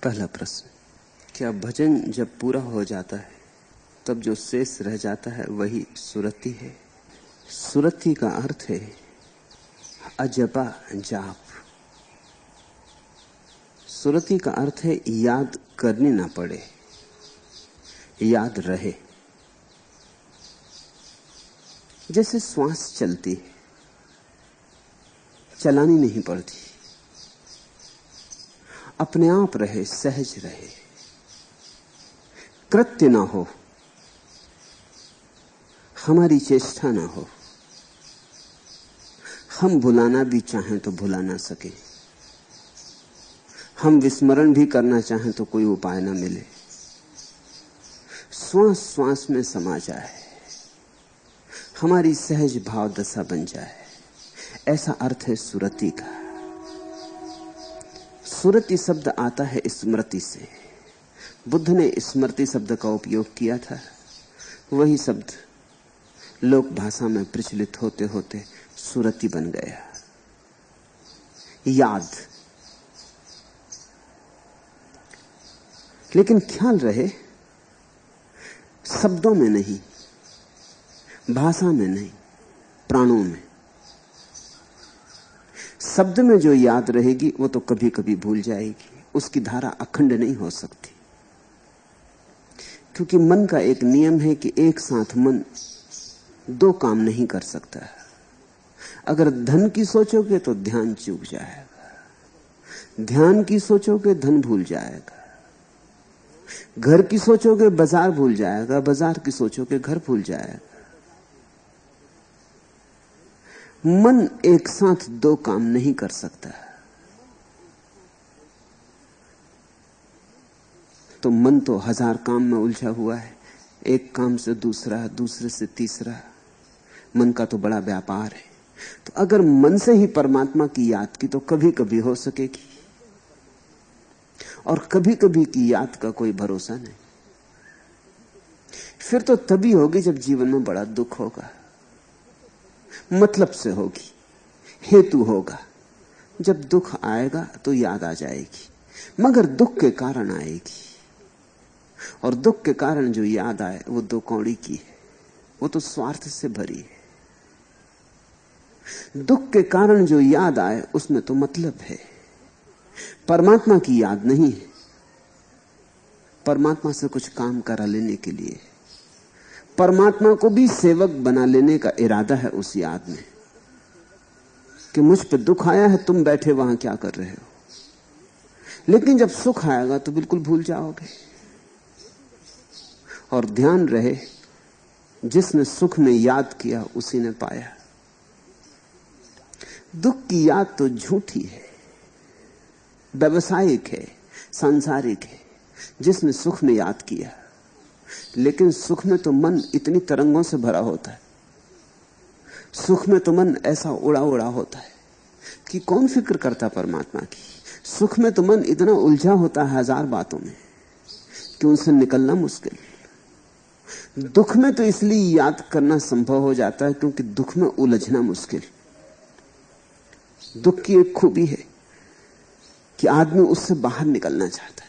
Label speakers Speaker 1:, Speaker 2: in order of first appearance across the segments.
Speaker 1: पहला प्रश्न, क्या भजन जब पूरा हो जाता है तब जो शेष रह जाता है वही सुरति है? सुरति का अर्थ है अजपा जाप। सुरति का अर्थ है याद करनी ना पड़े, याद रहे। जैसे श्वास चलती है, चलानी नहीं पड़ती, अपने आप रहे, सहज रहे, कृत्य ना हो, हमारी चेष्टा ना हो। हम भुलाना भी चाहें तो भुला ना सके, हम विस्मरण भी करना चाहें तो कोई उपाय ना मिले। श्वास श्वास में समा जाए, हमारी सहज भाव दशा बन जाए, ऐसा अर्थ है सुरति का। सुरति शब्द आता है स्मृति से। बुद्ध ने स्मृति शब्द का उपयोग किया था। वही शब्द लोक भाषा में प्रचलित होते होते सुरति बन गया। याद। लेकिन ख्याल रहे, शब्दों में नहीं, भाषा में नहीं, प्राणों में। शब्द में जो याद रहेगी वो तो कभी कभी भूल जाएगी, उसकी धारा अखंड नहीं हो सकती। क्योंकि मन का एक नियम है कि एक साथ मन दो काम नहीं कर सकता। अगर धन की सोचोगे तो ध्यान चूक जाएगा, ध्यान की सोचोगे धन भूल जाएगा, घर की सोचोगे बाजार भूल जाएगा, बाजार की सोचोगे घर भूल जाएगा। मन एक साथ दो काम नहीं कर सकता। तो मन तो हजार काम में उलझा हुआ है, एक काम से दूसरा, दूसरे से तीसरा। मन का तो बड़ा व्यापार है। तो अगर मन से ही परमात्मा की याद की तो कभी कभी हो सकेगी, और कभी कभी की याद का कोई भरोसा नहीं। फिर तो तभी होगी जब जीवन में बड़ा दुख होगा, मतलब से होगी, हेतु होगा। जब दुख आएगा तो याद आ जाएगी, मगर दुख के कारण आएगी। और दुख के कारण जो याद आए वो दो कौड़ी की है, वो तो स्वार्थ से भरी है। दुख के कारण जो याद आए उसमें तो मतलब है। परमात्मा की याद नहीं है, परमात्मा से कुछ काम करा लेने के लिए, परमात्मा को भी सेवक बना लेने का इरादा है उस याद में कि मुझ पे दुख आया है, तुम बैठे वहां क्या कर रहे हो। लेकिन जब सुख आएगा तो बिल्कुल भूल जाओगे। और ध्यान रहे, जिसने सुख में याद किया उसी ने पाया। दुख की याद तो झूठी है, व्यवसायिक है, सांसारिक है। जिसने सुख में याद किया, लेकिन सुख में तो मन इतनी तरंगों से भरा होता है, सुख में तो मन ऐसा उड़ा उड़ा होता है कि कौन फिक्र करता परमात्मा की। सुख में तो मन इतना उलझा होता है हजार बातों में कि उनसे निकलना मुश्किल। दुख में तो इसलिए याद करना संभव हो जाता है क्योंकि दुख में उलझना मुश्किल। दुख की एक खूबी है कि आदमी उससे बाहर निकलना चाहता है।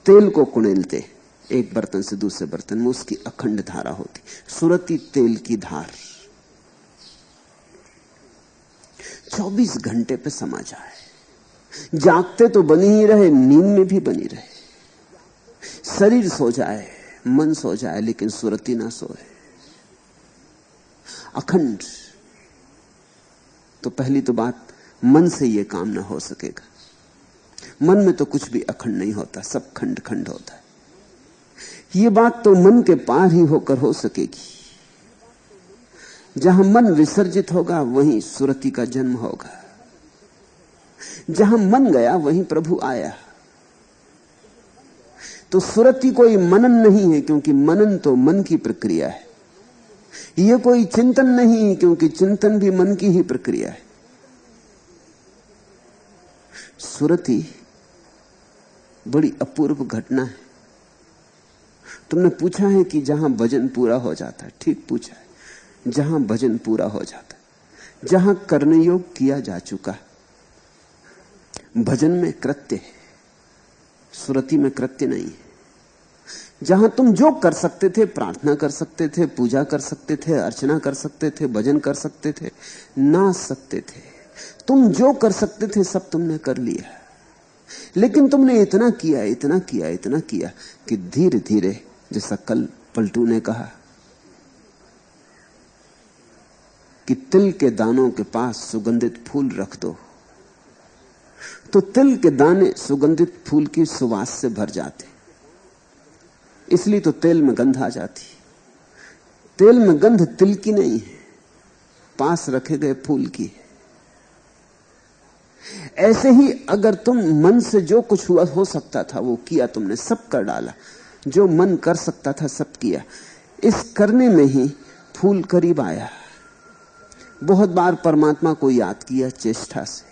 Speaker 1: तेल को कुड़ेलते एक बर्तन से दूसरे बर्तन में, उसकी अखंड धारा होती। सुरति तेल की धार 24 घंटे पे समा जाए। जागते तो बनी ही रहे, नींद में भी बनी रहे। शरीर सो जाए, मन सो जाए, लेकिन सुरति ना सोए। अखंड। तो पहली तो बात, मन से यह काम ना हो सकेगा। मन में तो कुछ भी अखंड नहीं होता, सब खंड खंड होता है। ये बात तो मन के पार ही होकर हो सकेगी। जहां मन विसर्जित होगा वहीं सुरति का जन्म होगा। जहां मन गया वहीं प्रभु आया। तो सुरति कोई मनन नहीं है, क्योंकि मनन तो मन की प्रक्रिया है। यह कोई चिंतन नहीं है, क्योंकि चिंतन भी मन की ही प्रक्रिया है। सुरति बड़ी अपूर्व घटना है। तुमने पूछा है कि जहां भजन पूरा हो जाता है, ठीक पूछा है। जहां भजन पूरा हो जाता है, जहां कर्मयोग किया जा चुका है, भजन में कृत्य है। सुरति में कृत्य नहीं है। जहां तुम जो कर सकते थे, प्रार्थना कर सकते थे, पूजा कर सकते थे, अर्चना कर सकते थे, भजन कर सकते थे, नाच सकते थे, तुम जो कर सकते थे सब तुमने कर लिया। लेकिन तुमने इतना किया, इतना किया, इतना किया कि धीरे धीरे, जैसा कल पलटू ने कहा कि तिल के दानों के पास सुगंधित फूल रख दो, तो तिल के दाने सुगंधित फूल की सुवास से भर जाते। इसलिए तो तेल में गंध आ जाती। तेल में गंध तिल की नहीं है, पास रखे गए फूल की है। ऐसे ही अगर तुम मन से जो कुछ हुआ हो सकता था वो किया, तुमने सब कर डाला, जो मन कर सकता था सब किया, इस करने में ही फूल करीब आया। बहुत बार परमात्मा को याद किया चेष्टा से,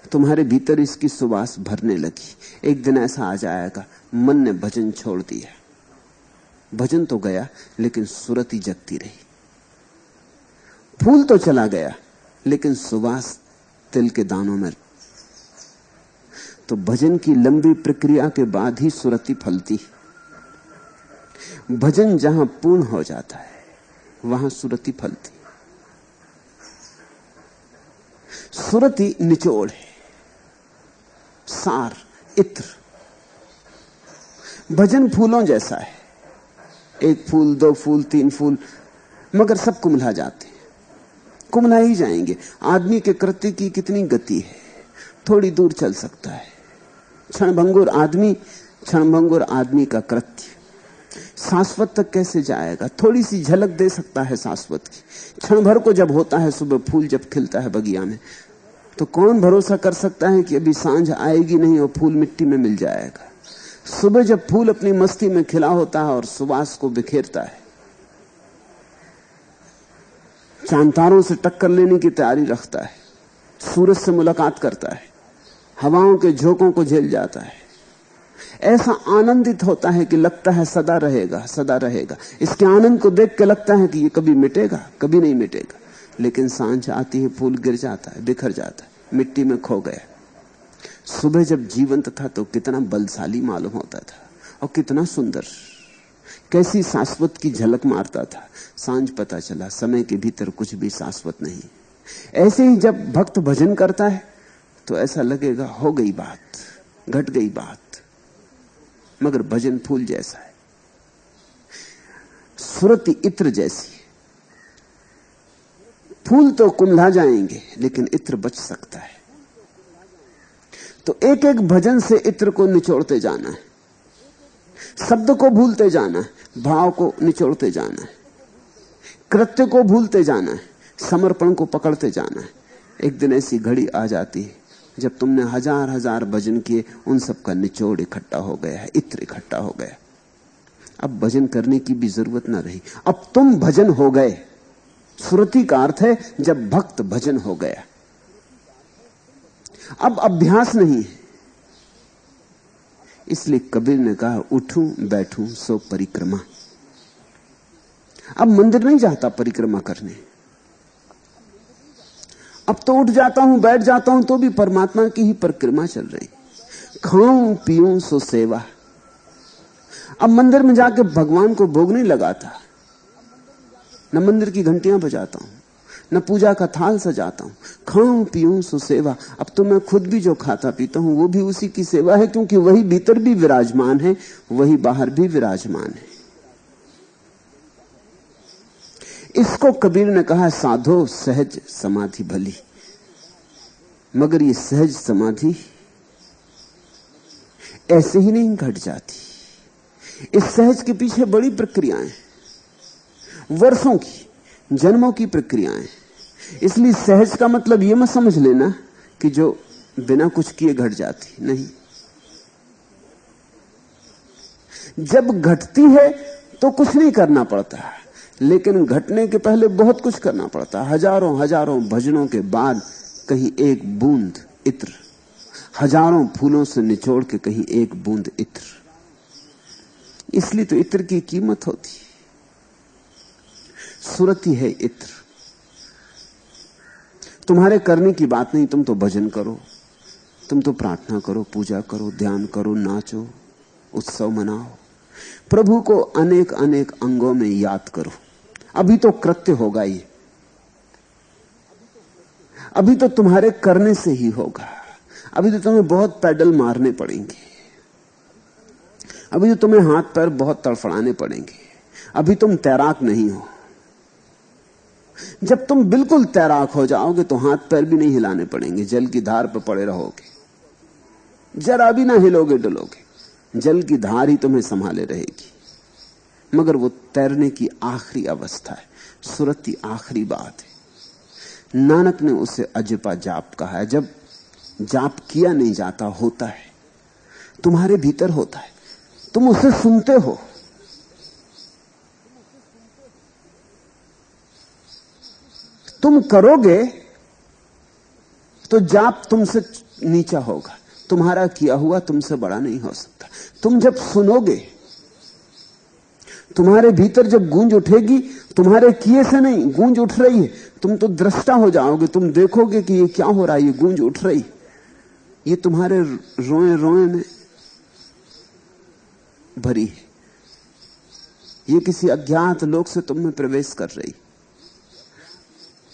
Speaker 1: तुम्हारे भीतर इसकी सुवास भरने लगी। एक दिन ऐसा आ जाएगा, मन ने भजन छोड़ दिया, भजन तो गया लेकिन सुरति जगती रही। फूल तो चला गया लेकिन सुवास तिल के दानों में। तो भजन की लंबी प्रक्रिया के बाद ही सुरति फलती। भजन जहां पूर्ण हो जाता है वहां सुरति फलती। सुरति निचोड़ है, सार, इत्र। भजन फूलों जैसा है, एक फूल, दो फूल, तीन फूल, मगर सब कुम्हला जाते हैं, कुम्हला ही जाएंगे। आदमी के कृत्य की कितनी गति है, थोड़ी दूर चल सकता है। क्षणभंगुर आदमी का कृत्य शाश्वत तक कैसे जाएगा? थोड़ी सी झलक दे सकता है शाश्वत की, क्षण भर को जब होता है। सुबह फूल जब खिलता है बगिया में, तो कौन भरोसा कर सकता है कि अभी सांझ आएगी नहीं और फूल मिट्टी में मिल जाएगा? सुबह जब फूल अपनी मस्ती में खिला होता है और सुवास को बिखेरता है, चांतारों से टक्कर लेने की तैयारी रखता है, सूरज से मुलाकात करता है, हवाओं के झोंकों को झेल जाता है, ऐसा आनंदित होता है कि लगता है सदा रहेगा, सदा रहेगा। इसके आनंद को देख के लगता है कि ये कभी मिटेगा, कभी नहीं मिटेगा। लेकिन सांझ आती है, फूल गिर जाता है, बिखर जाता है, मिट्टी में खो गया। सुबह जब जीवंत था तो कितना बलशाली मालूम होता था और कितना सुंदर, कैसी शाश्वत की झलक मारता था। सांझ पता चला समय के भीतर कुछ भी शाश्वत नहीं। ऐसे ही जब भक्त भजन करता है तो ऐसा लगेगा हो गई बात, घट गई बात, मगर भजन फूल जैसा है, सुरति इत्र जैसी। फूल तो कुम्हला जाएंगे लेकिन इत्र बच सकता है। तो एक एक भजन से इत्र को निचोड़ते जाना है, शब्द को भूलते जाना है, भाव को निचोड़ते जाना है, कृत्य को भूलते जाना है, समर्पण को पकड़ते जाना है। एक दिन ऐसी घड़ी आ जाती है जब तुमने हजार हजार भजन किए, उन सब का निचोड़ इकट्ठा हो गया है, इत्र इकट्ठा हो गया। अब भजन करने की भी जरूरत ना रही, अब तुम भजन हो गए। सुरति का अर्थ है जब भक्त भजन हो गया। अब अभ्यास नहीं है। इसलिए कबीर ने कहा, उठूं बैठूं सो परिक्रमा। अब मंदिर नहीं जाता परिक्रमा करने, अब तो उठ जाता हूं, बैठ जाता हूं तो भी परमात्मा की ही परिक्रमा चल रही। खाऊं पीऊं सो सेवा। अब मंदिर में जाके भगवान को भोग नहीं लगाता, न मंदिर की घंटियां बजाता हूं, न पूजा का थाल सजाता हूं। खाऊं पीऊं सो सेवा। अब तो मैं खुद भी जो खाता पीता हूं वो भी उसी की सेवा है, क्योंकि वही भीतर भी विराजमान है, वही बाहर भी विराजमान है। इसको कबीर ने कहा, साधो सहज समाधि भली। मगर ये सहज समाधि ऐसे ही नहीं घट जाती। इस सहज के पीछे बड़ी प्रक्रियाएं, वर्षों की, जन्मों की प्रक्रियाएं। इसलिए सहज का मतलब यह मत समझ लेना कि जो बिना कुछ किए घट जाती, नहीं। जब घटती है तो कुछ नहीं करना पड़ता, लेकिन घटने के पहले बहुत कुछ करना पड़ता है। हजारों हजारों भजनों के बाद कहीं एक बूंद इत्र, हजारों फूलों से निचोड़ के कहीं एक बूंद इत्र। इसलिए तो इत्र की कीमत होती। सुरति है इत्र। तुम्हारे करने की बात नहीं, तुम तो भजन करो, तुम तो प्रार्थना करो, पूजा करो, ध्यान करो, नाचो, उत्सव मनाओ, प्रभु को अनेक अनेक अंगों में याद करो। अभी तो कृत्य होगा ही, अभी तो तुम्हारे करने से ही होगा। अभी तो तुम्हें बहुत पैडल मारने पड़ेंगे, अभी तो तुम्हें हाथ पैर बहुत तड़फड़ाने पड़ेंगे। अभी तुम तैराक नहीं हो। जब तुम बिल्कुल तैराक हो जाओगे तो हाथ पैर भी नहीं हिलाने पड़ेंगे, जल की धार पर पड़े रहोगे, जरा भी ना हिलोगे डुलोगे, जल की धार ही तुम्हें संभाले रहेगी। मगर वो तैरने की आखिरी अवस्था है, सुरती आखिरी बात है। नानक ने उसे अजपा जाप कहा है। जब जाप किया नहीं जाता, होता है, तुम्हारे भीतर होता है, तुम उसे सुनते हो। तुम करोगे तो जाप तुमसे नीचा होगा, तुम्हारा किया हुआ तुमसे बड़ा नहीं हो सकता। तुम जब सुनोगे, तुम्हारे भीतर जब गूंज उठेगी, तुम्हारे किए से नहीं, गूंज उठ रही है, तुम तो दृष्टा हो जाओगे। तुम देखोगे कि ये क्या हो रहा है, ये गूंज उठ रही, ये तुम्हारे रोए रोए में भरी है, ये किसी अज्ञात लोक से तुम में प्रवेश कर रही।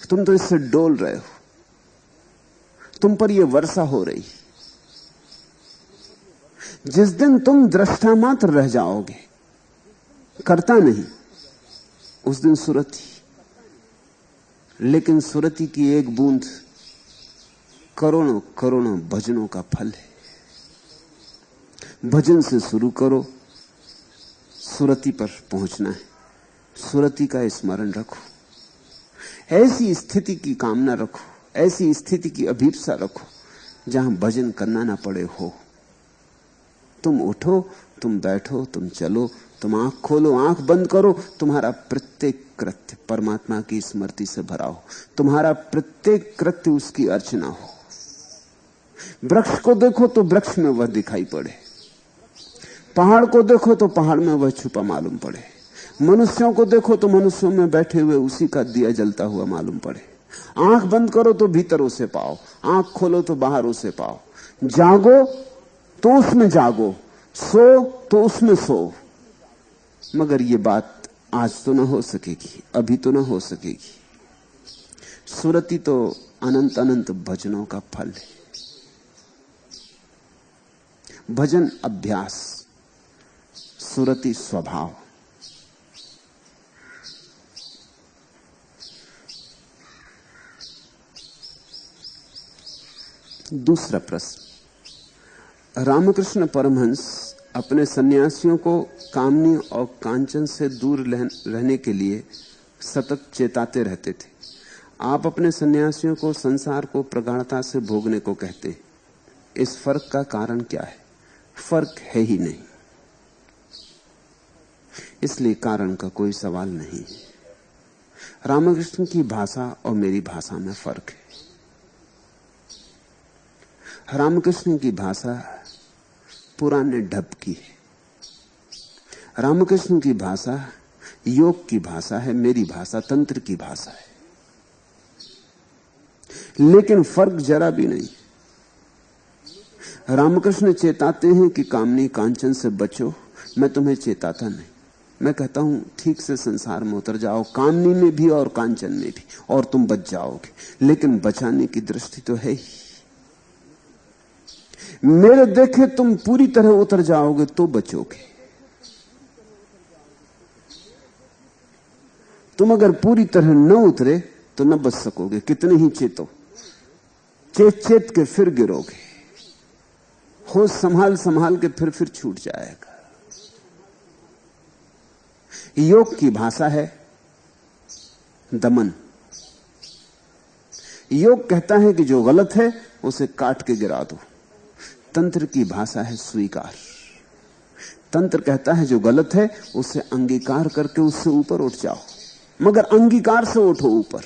Speaker 1: तुम तो इससे डोल रहे हो, तुम पर यह वर्षा हो रही। जिस दिन तुम दृष्टा मात्र रह जाओगे, करता नहीं, उस दिन सुरती। लेकिन सुरती की एक बूंद करोड़ों करोड़ों भजनों का फल है। भजन से शुरू करो, सुरती पर पहुंचना है। सुरती का स्मरण रखो, ऐसी स्थिति की कामना रखो, ऐसी स्थिति की अभीप्सा रखो जहां भजन करना ना पड़े हो। तुम उठो, तुम बैठो, तुम चलो, तुम आंख खोलो, आंख बंद करो, तुम्हारा प्रत्येक कृत्य परमात्मा की स्मृति से भरा हो, तुम्हारा प्रत्येक कृत्य उसकी अर्चना हो। वृक्ष को देखो तो वृक्ष में वह दिखाई पड़े, पहाड़ को देखो तो पहाड़ में वह छुपा मालूम पड़े, मनुष्यों को देखो तो मनुष्यों में बैठे हुए उसी का दिया जलता हुआ मालूम पड़े। आंख बंद करो तो भीतर उसे पाओ, आंख खोलो तो बाहर उसे पाओ। जागो तो उसमें जागो, सो तो उसमें सो। मगर ये बात आज तो ना हो सकेगी, अभी तो ना हो सकेगी। सुरती तो अनंत अनंत भजनों का फल है। भजन अभ्यास, सुरती स्वभाव। दूसरा प्रश्न, रामकृष्ण परमहंस अपने सन्यासियों को कामनी और कांचन से दूर रहने के लिए सतत चेताते रहते थे। आप अपने सन्यासियों को संसार को प्रगाढ़ता से भोगने को कहते। इस फर्क का कारण क्या है? फर्क है ही नहीं, इसलिए कारण का कोई सवाल नहीं। रामकृष्ण की भाषा और मेरी भाषा में फर्क है। रामकृष्ण की भाषा पुराने ढब की है, रामकृष्ण की भाषा योग की भाषा है, मेरी भाषा तंत्र की भाषा है। लेकिन फर्क जरा भी नहीं। रामकृष्ण चेताते हैं कि कामनी कांचन से बचो, मैं तुम्हें चेताता नहीं। मैं कहता हूं ठीक से संसार में उतर जाओ, कामनी में भी और कांचन में भी, और तुम बच जाओगे। लेकिन बचाने की दृष्टि तो है ही। मेरे देखे तुम पूरी तरह उतर जाओगे तो बचोगे। तुम अगर पूरी तरह न उतरे तो न बच सकोगे, कितने ही चेतो, चेत चेत के फिर गिरोगे, होश संभाल संभाल के फिर छूट जाएगा। योग की भाषा है दमन। योग कहता है कि जो गलत है उसे काट के गिरा दो। तंत्र की भाषा है स्वीकार। तंत्र कहता है जो गलत है उसे अंगीकार करके उससे ऊपर उठ जाओ, मगर अंगीकार से उठो ऊपर।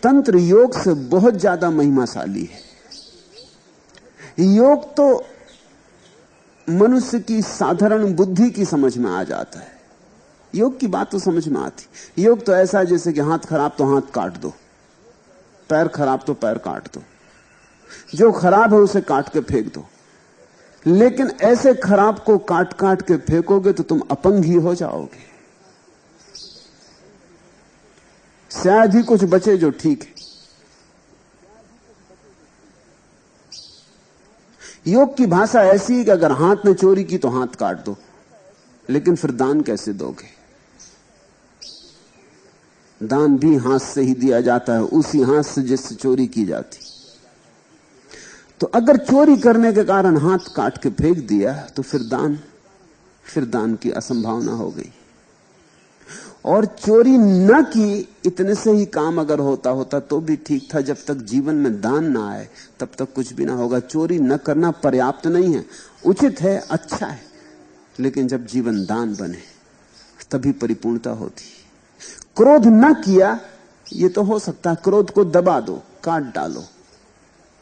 Speaker 1: तंत्र योग से बहुत ज्यादा महिमाशाली है। योग तो मनुष्य की साधारण बुद्धि की समझ में आ जाता है। योग की बात तो समझ में आती। योग तो ऐसा है जैसे कि हाथ खराब तो हाथ काट दो, पैर खराब तो पैर काट दो। जो खराब है उसे काट के फेंक दो। लेकिन ऐसे खराब को काट काट के फेंकोगे तो तुम अपंग ही हो जाओगे। शायद ही कुछ बचे जो ठीक है। योग की भाषा ऐसी है कि अगर हाथ ने चोरी की तो हाथ काट दो, लेकिन फिर दान कैसे दोगे? दान भी हाथ से ही दिया जाता है, उसी हाथ से जिससे चोरी की जाती। तो अगर चोरी करने के कारण हाथ काट के फेंक दिया तो फिर दान की असंभावना हो गई। और चोरी न की इतने से ही काम अगर होता तो भी ठीक था। जब तक जीवन में दान ना आए तब तक कुछ भी ना होगा। चोरी न करना पर्याप्त नहीं है, उचित है, अच्छा है, लेकिन जब जीवन दान बने तभी परिपूर्णता होती। क्रोध न किया ये तो हो सकता है, क्रोध को दबा दो, काट डालो,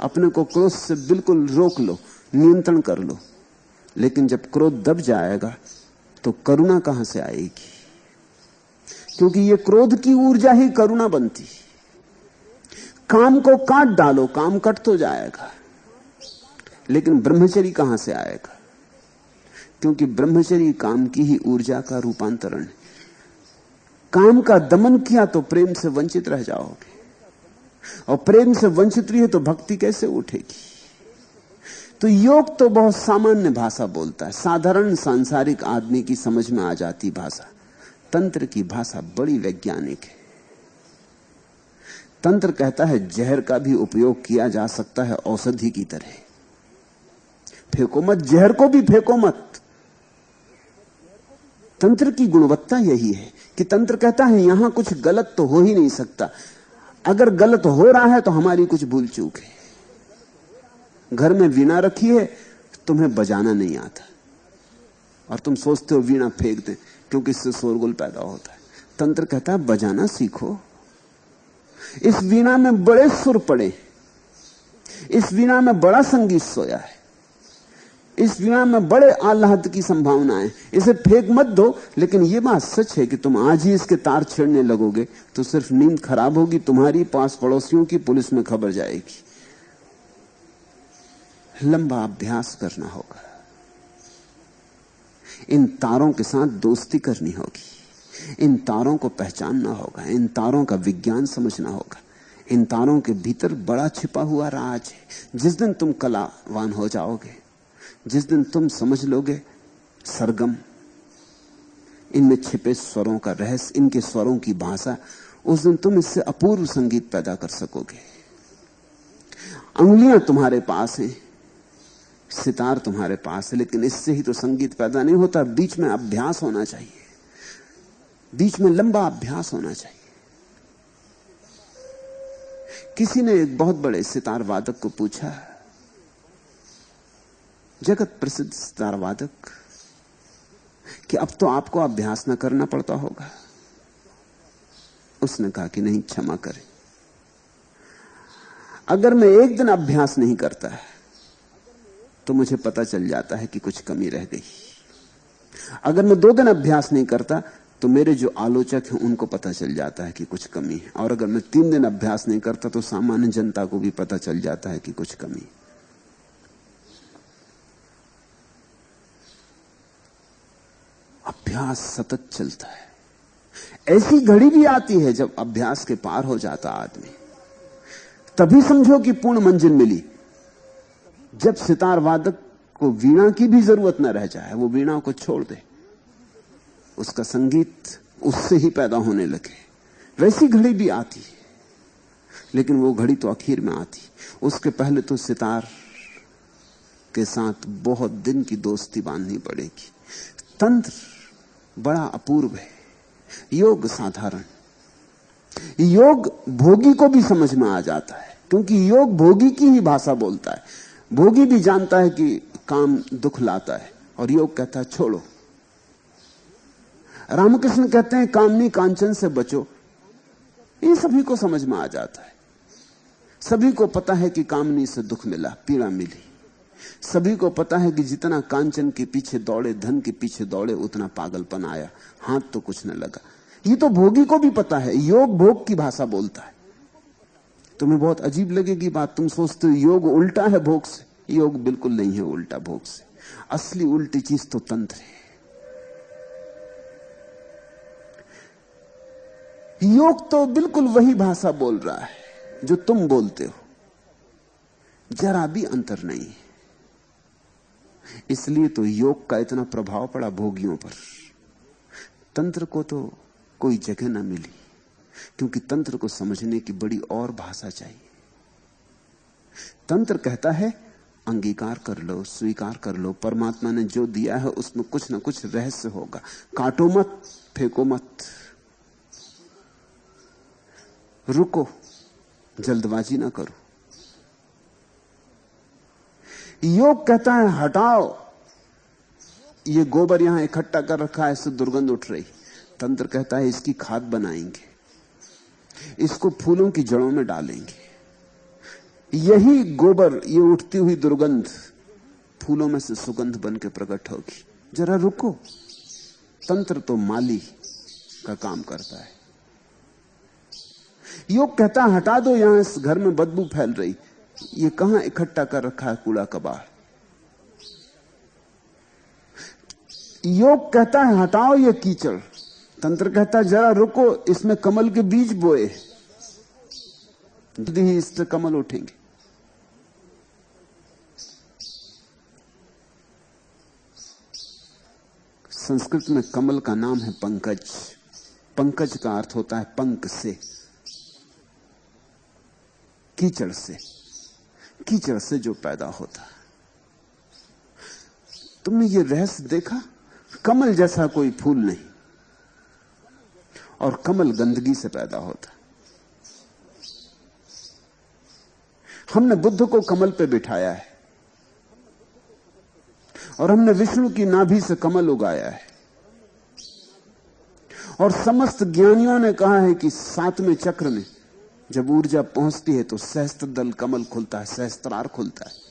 Speaker 1: अपने को क्रोध से बिल्कुल रोक लो, नियंत्रण कर लो। लेकिन जब क्रोध दब जाएगा तो करुणा कहां से आएगी? क्योंकि ये क्रोध की ऊर्जा ही करुणा बनती। काम को काट डालो, काम कट तो जाएगा, लेकिन ब्रह्मचर्य कहां से आएगा? क्योंकि ब्रह्मचर्य काम की ही ऊर्जा का रूपांतरण है। काम का दमन किया तो प्रेम से वंचित रह जाओगे, और प्रेम से वंचित रही है तो भक्ति कैसे उठेगी? तो योग तो बहुत सामान्य भाषा बोलता है, साधारण सांसारिक आदमी की समझ में आ जाती भाषा। तंत्र की भाषा बड़ी वैज्ञानिक है। तंत्र कहता है जहर का भी उपयोग किया जा सकता है औषधि की तरह। फेंको मत, जहर को भी फेंको मत। तंत्र की गुणवत्ता यही है कि तंत्र कहता है यहां कुछ गलत तो हो ही नहीं सकता। अगर गलत हो रहा है तो हमारी कुछ भूल चूक है। घर में वीणा रखी है, तुम्हें बजाना नहीं आता और तुम सोचते हो वीणा फेंक दें क्योंकि इससे शोरगुल पैदा होता है। तंत्र कहता है बजाना सीखो। इस वीणा में बड़े सुर पड़े, इस वीणा में बड़ा संगीत सोया है, इस वीणा में बड़े आह्लाद की संभावनाएं, इसे फेंक मत दो। लेकिन यह बात सच है कि तुम आज ही इसके तार छेड़ने लगोगे तो सिर्फ नींद खराब होगी, तुम्हारी पास पड़ोसियों की पुलिस में खबर जाएगी। लंबा अभ्यास करना होगा, इन तारों के साथ दोस्ती करनी होगी, इन तारों को पहचानना होगा, इन तारों का विज्ञान समझना होगा। इन तारों के भीतर बड़ा छिपा हुआ राज है। जिस दिन तुम कलावान हो जाओगे, जिस दिन तुम समझ लोगे सरगम, इनमें छिपे स्वरों का रहस्य, इनके स्वरों की भाषा, उस दिन तुम इससे अपूर्व संगीत पैदा कर सकोगे। अंगुलियां तुम्हारे पास हैं, सितार तुम्हारे पास है, लेकिन इससे ही तो संगीत पैदा नहीं होता। बीच में अभ्यास होना चाहिए, बीच में लंबा अभ्यास होना चाहिए। किसी ने एक बहुत बड़े सितार वादक को पूछा, जगत प्रसिद्ध सितार वादक, कि अब तो आपको अभ्यास न करना पड़ता होगा। उसने कहा कि नहीं, क्षमा करें, अगर मैं एक दिन अभ्यास नहीं करता है तो मुझे पता चल जाता है कि कुछ कमी रह गई। अगर मैं 2 दिन अभ्यास नहीं करता तो मेरे जो आलोचक हैं उनको पता चल जाता है कि कुछ कमी है। और अगर मैं 3 दिन अभ्यास नहीं करता तो सामान्य जनता को भी पता चल जाता है कि कुछ कमी। अभ्यास सतत चलता है। ऐसी घड़ी भी आती है जब अभ्यास के पार हो जाता आदमी, तभी समझो कि पूर्ण मंजिल मिली। जब सितार वादक को वीणा की भी जरूरत न रह जाए, वो वीणा को छोड़ दे, उसका संगीत उससे ही पैदा होने लगे, वैसी घड़ी भी आती है। लेकिन वो घड़ी तो आखिर में आती, उसके पहले तो सितार के साथ बहुत दिन की दोस्ती बांधनी पड़ेगी। तंत्र बड़ा अपूर्व है, योग साधारण। योग भोगी को भी समझ में आ जाता है, क्योंकि योग भोगी की ही भाषा बोलता है। भोगी भी जानता है कि काम दुख लाता है, और योग कहता है छोड़ो। रामकृष्ण कहते हैं कामनी कांचन से बचो। ये सभी को समझ में आ जाता है। सभी को पता है कि कामनी से दुख मिला, पीड़ा मिली। सभी को पता है कि जितना कांचन के पीछे दौड़े, धन के पीछे दौड़े, उतना पागलपन आया, हाथ तो कुछ न लगा। ये तो भोगी को भी पता है। योग भोग की भाषा बोलता है। तुम्हें बहुत अजीब लगेगी बात, तुम सोचते हो योग उल्टा है भोग से। योग बिल्कुल नहीं है उल्टा भोग से। असली उल्टी चीज तो तंत्र है। योग तो बिल्कुल वही भाषा बोल रहा है जो तुम बोलते हो, जरा भी अंतर नहीं है। इसलिए तो योग का इतना प्रभाव पड़ा भोगियों पर। तंत्र को तो कोई जगह ना मिली, क्योंकि तंत्र को समझने की बड़ी और भाषा चाहिए। तंत्र कहता है अंगीकार कर लो, स्वीकार कर लो, परमात्मा ने जो दिया है उसमें कुछ ना कुछ रहस्य होगा। काटो मत, फेंको मत, रुको, जल्दबाजी ना करो। योग कहता है हटाओ, ये गोबर यहां इकट्ठा कर रखा है, इससे दुर्गंध उठ रही। तंत्र कहता है इसकी खाद बनाएंगे, इसको फूलों की जड़ों में डालेंगे। यही गोबर, ये उठती हुई दुर्गंध फूलों में से सुगंध बन के प्रकट होगी। जरा रुको। तंत्र तो माली का काम करता है। योग कहता है हटा दो, यहां इस घर में बदबू फैल रही, ये कहां इकट्ठा कर रखा है कूड़ा कबाड़। योग कहता है हटाओ ये कीचड़। तंत्र कहता है जरा रुको, इसमें कमल के बीज बोए, जल्दी ही इससे कमल उठेंगे। संस्कृत में कमल का नाम है पंकज। पंकज का अर्थ होता है पंख से, कीचड़ से, कीचड़ से जो पैदा होता है। तुमने ये रहस्य देखा? कमल जैसा कोई फूल नहीं, और कमल गंदगी से पैदा होता। हमने बुद्ध को कमल पे बिठाया है, और हमने विष्णु की नाभि से कमल उगाया है, और समस्त ज्ञानियों ने कहा है कि 7वें चक्र में जब ऊर्जा पहुंचती है तो सहस्त्र दल कमल खुलता है, सहस्त्रार खुलता है।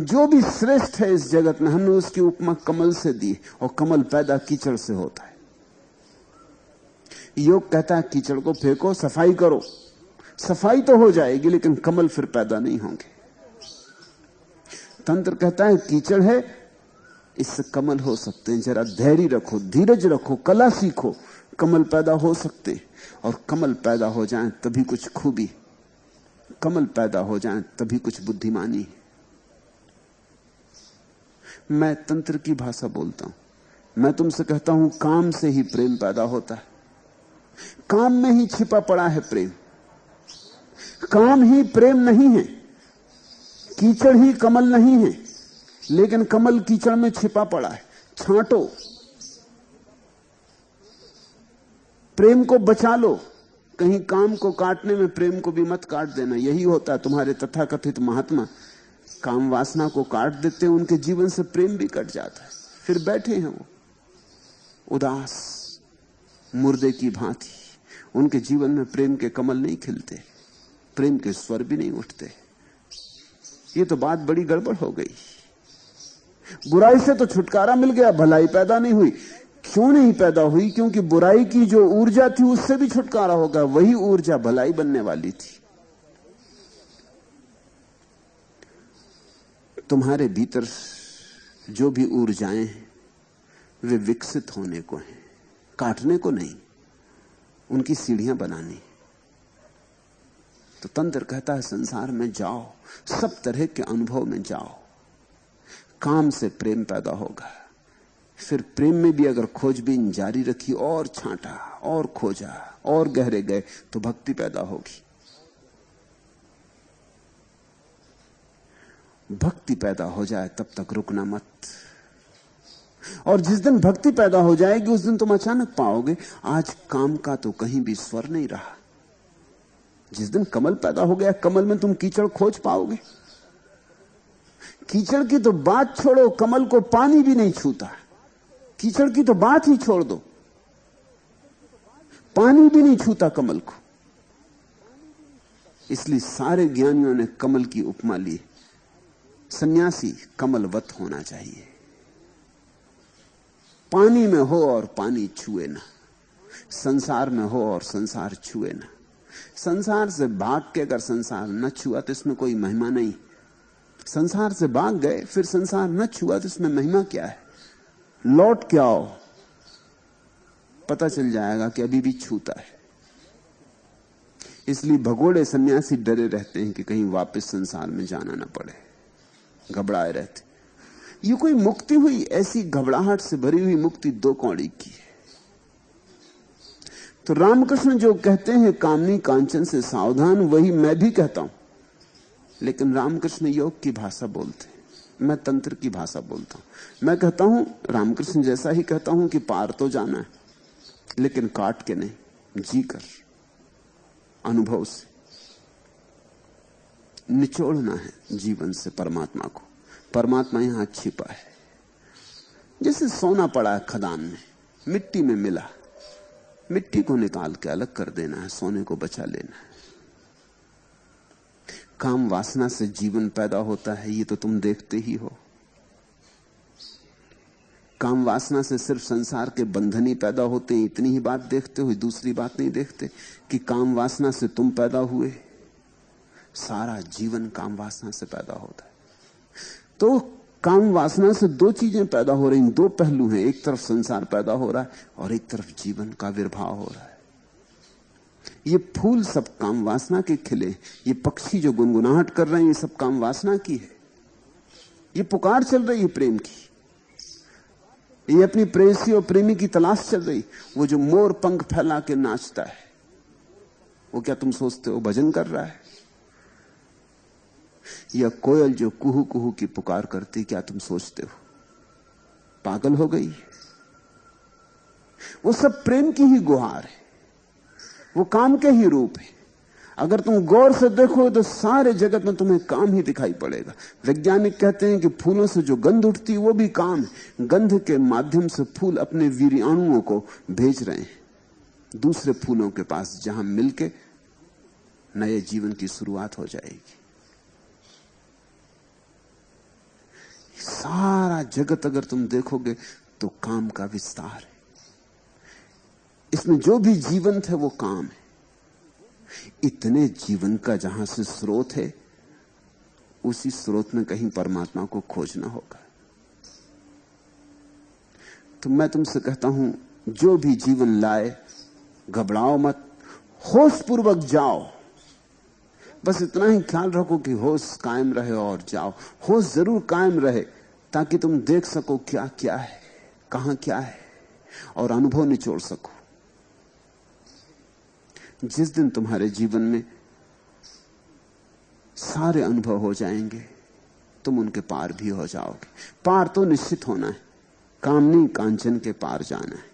Speaker 1: जो भी श्रेष्ठ है इस जगत में, हमने उसकी उपमा कमल से दी, और कमल पैदा कीचड़ से होता है। योग कहता है कीचड़ को फेंको, सफाई करो। सफाई तो हो जाएगी, लेकिन कमल फिर पैदा नहीं होंगे। तंत्र कहता है कीचड़ है, इससे कमल हो सकते हैं। जरा धैर्य रखो, धीरज रखो, कला सीखो, कमल पैदा हो सकते हैं। और कमल पैदा हो जाए तभी कुछ खूबी, कमल पैदा हो जाए तभी कुछ बुद्धिमानी। मैं तंत्र की भाषा बोलता हूं। मैं तुमसे कहता हूं काम से ही प्रेम पैदा होता है। काम में ही छिपा पड़ा है प्रेम। काम ही प्रेम नहीं है, कीचड़ ही कमल नहीं है, लेकिन कमल कीचड़ में छिपा पड़ा है। छांटो, प्रेम को बचा लो। कहीं काम को काटने में प्रेम को भी मत काट देना। यही होता है तुम्हारे तथाकथित महात्मा काम वासना को काट देते हैं, उनके जीवन से प्रेम भी कट जाता है। फिर बैठे हैं वो उदास मुर्दे की भांति। उनके जीवन में प्रेम के कमल नहीं खिलते, प्रेम के स्वर भी नहीं उठते। ये तो बात बड़ी गड़बड़ हो गई। बुराई से तो छुटकारा मिल गया, भलाई पैदा नहीं हुई। क्यों नहीं पैदा हुई? क्योंकि बुराई की जो ऊर्जा थी उससे भी छुटकारा होगा। वही ऊर्जा भलाई बनने वाली थी। तुम्हारे भीतर जो भी ऊर्जाएं हैं वे विकसित होने को हैं, काटने को नहीं। उनकी सीढ़ियां बनानी। तो तंत्र कहता है संसार में जाओ, सब तरह के अनुभव में जाओ। काम से प्रेम पैदा होगा। फिर प्रेम में भी अगर खोजबीन जारी रखी, और छांटा और खोजा और गहरे गए, तो भक्ति पैदा होगी। भक्ति पैदा हो जाए तब तक रुकना मत। और जिस दिन भक्ति पैदा हो जाएगी उस दिन तुम अचानक पाओगे आज काम का तो कहीं भी स्वर नहीं रहा। जिस दिन कमल पैदा हो गया, कमल में तुम कीचड़ खोज पाओगे। कीचड़ की तो बात छोड़ो, कमल को पानी भी नहीं छूता। कीचड़ की तो बात ही छोड़ दो, पानी भी नहीं छूता कमल को। इसलिए सारे ज्ञानियों ने कमल की उपमा ली। सन्यासी कमलवत होना चाहिए, पानी में हो और पानी छुए ना, संसार में हो और संसार छुए ना। संसार से भाग के अगर संसार न छुआ तो इसमें कोई महिमा नहीं। संसार से भाग गए फिर संसार न छुआ तो इसमें महिमा क्या है? लौट के आओ, पता चल जाएगा कि अभी भी छूता है। इसलिए भगोड़े सन्यासी डरे रहते हैं कि कहीं वापस संसार में जाना न पड़े, घबराए रहते। ये कोई मुक्ति हुई? ऐसी घबराहट से भरी हुई मुक्ति दो कौड़ी की है। तो रामकृष्ण जो कहते हैं कामनी कांचन से सावधान, वही मैं भी कहता हूं। लेकिन रामकृष्ण योग की भाषा बोलते हैं, मैं तंत्र की भाषा बोलता हूं। मैं कहता हूं, रामकृष्ण जैसा ही कहता हूं कि पार तो जाना है, लेकिन काट के नहीं, जी कर, अनुभव से निचोड़ना है जीवन से परमात्मा को। परमात्मा यहां छिपा है, जैसे सोना पड़ा है खदान में, मिट्टी में मिला, मिट्टी को निकाल के अलग कर देना है, सोने को बचा लेना है। काम वासना से जीवन पैदा होता है, ये तो तुम देखते ही हो। काम वासना से सिर्फ संसार के बंधन ही पैदा होते हैं, इतनी ही बात देखते हो, दूसरी बात नहीं देखते कि काम वासना से तुम पैदा हुए। सारा जीवन काम वासना से पैदा होता है। तो काम वासना से दो चीजें पैदा हो रही, दो पहलू हैं। एक तरफ संसार पैदा हो रहा है और एक तरफ जीवन का विर्भाव हो रहा है। ये फूल सब काम वासना के खिले, ये पक्षी जो गुनगुनाहट कर रहे हैं, ये सब काम वासना की है। ये पुकार चल रही है प्रेम की, ये अपनी प्रेयसी और प्रेमी की तलाश चल रही। वो जो मोर पंख फैला के नाचता है, वो क्या तुम सोचते हो भजन कर रहा है? या कोयल जो कुहू कुहू की पुकार करती, क्या तुम सोचते हो पागल हो गई? वो सब प्रेम की ही गुहार है, वो काम के ही रूप है। अगर तुम गौर से देखो तो सारे जगत में तुम्हें काम ही दिखाई पड़ेगा। वैज्ञानिक कहते हैं कि फूलों से जो गंध उठती है वो भी काम है। गंध के माध्यम से फूल अपने वीर्याणुओं को भेज रहे हैं दूसरे फूलों के पास, जहां मिलके नए जीवन की शुरुआत हो जाएगी। सारा जगत अगर तुम देखोगे तो काम का विस्तार है। इसमें जो भी जीवंत है वो काम है। इतने जीवन का जहां से स्रोत है, उसी स्रोत में कहीं परमात्मा को खोजना होगा। तो मैं तुमसे कहता हूं, जो भी जीवन लाए घबराओ मत, होश पूर्वक जाओ। बस इतना ही ख्याल रखो कि होश कायम रहे और जाओ। होश जरूर कायम रहे ताकि तुम देख सको क्या क्या है, कहां क्या है, और अनुभव निचोड़ सको। जिस दिन तुम्हारे जीवन में सारे अनुभव हो जाएंगे, तुम उनके पार भी हो जाओगे। पार तो निश्चित होना है, कामनी कांचन के पार जाना है,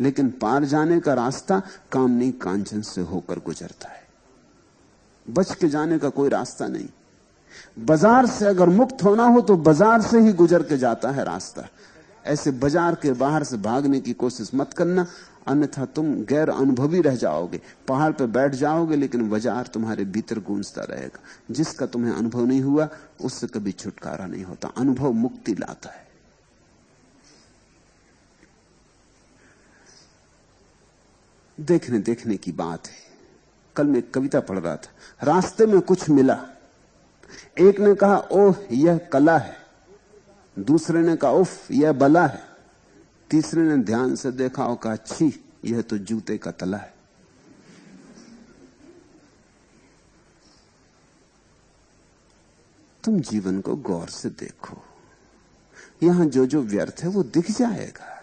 Speaker 1: लेकिन पार जाने का रास्ता कामनी कांचन से होकर गुजरता है। बच के जाने का कोई रास्ता नहीं। बाजार से अगर मुक्त होना हो तो बाजार से ही गुजर के जाता है रास्ता। ऐसे बाजार के बाहर से भागने की कोशिश मत करना, अन्यथा तुम गैर अनुभवी रह जाओगे। पहाड़ पे बैठ जाओगे लेकिन बाजार तुम्हारे भीतर गूंजता रहेगा। जिसका तुम्हें अनुभव नहीं हुआ उससे कभी छुटकारा नहीं होता। अनुभव मुक्ति लाता है। देखने देखने की बात है। कल मैं एक कविता पढ़ रहा था, रास्ते में कुछ मिला। एक ने कहा ओह यह कला है, दूसरे ने कहा उफ यह बला है, तीसरे ने ध्यान से देखा और कहा छी यह तो जूते का तला है। तुम जीवन को गौर से देखो, यहां जो जो व्यर्थ है वो दिख जाएगा।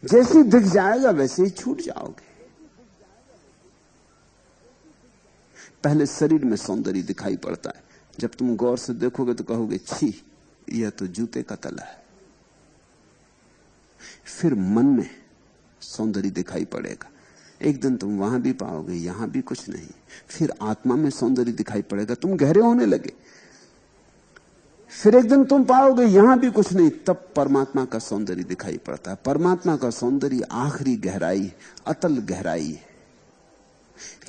Speaker 1: जैसे ही दिख जाएगा वैसे ही छूट जाओगे। पहले शरीर में सौंदर्य दिखाई पड़ता है, जब तुम गौर से देखोगे तो कहोगे छी यह तो जूते का तला है। फिर मन में सौंदर्य दिखाई पड़ेगा, एक दिन तुम वहां भी पाओगे यहां भी कुछ नहीं। फिर आत्मा में सौंदर्य दिखाई पड़ेगा, तुम गहरे होने लगे। फिर एक दिन तुम पाओगे यहां भी कुछ नहीं, तब परमात्मा का सौंदर्य दिखाई पड़ता है। परमात्मा का सौंदर्य आखिरी गहराई, अतल गहराई है।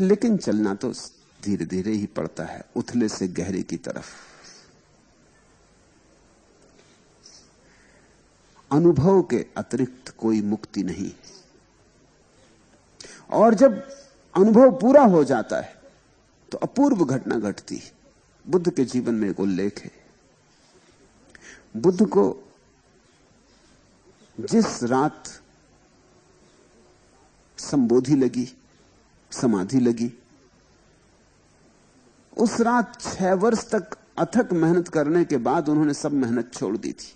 Speaker 1: लेकिन चलना तो धीरे धीरे ही पड़ता है, उथले से गहरे की तरफ। अनुभव के अतिरिक्त कोई मुक्ति नहीं। और जब अनुभव पूरा हो जाता है तो अपूर्व घटना घटती। बुद्ध के जीवन में एक उल्लेख है। बुद्ध को जिस रात संबोधि लगी, समाधि लगी, उस रात 6 वर्ष तक अथक मेहनत करने के बाद उन्होंने सब मेहनत छोड़ दी थी।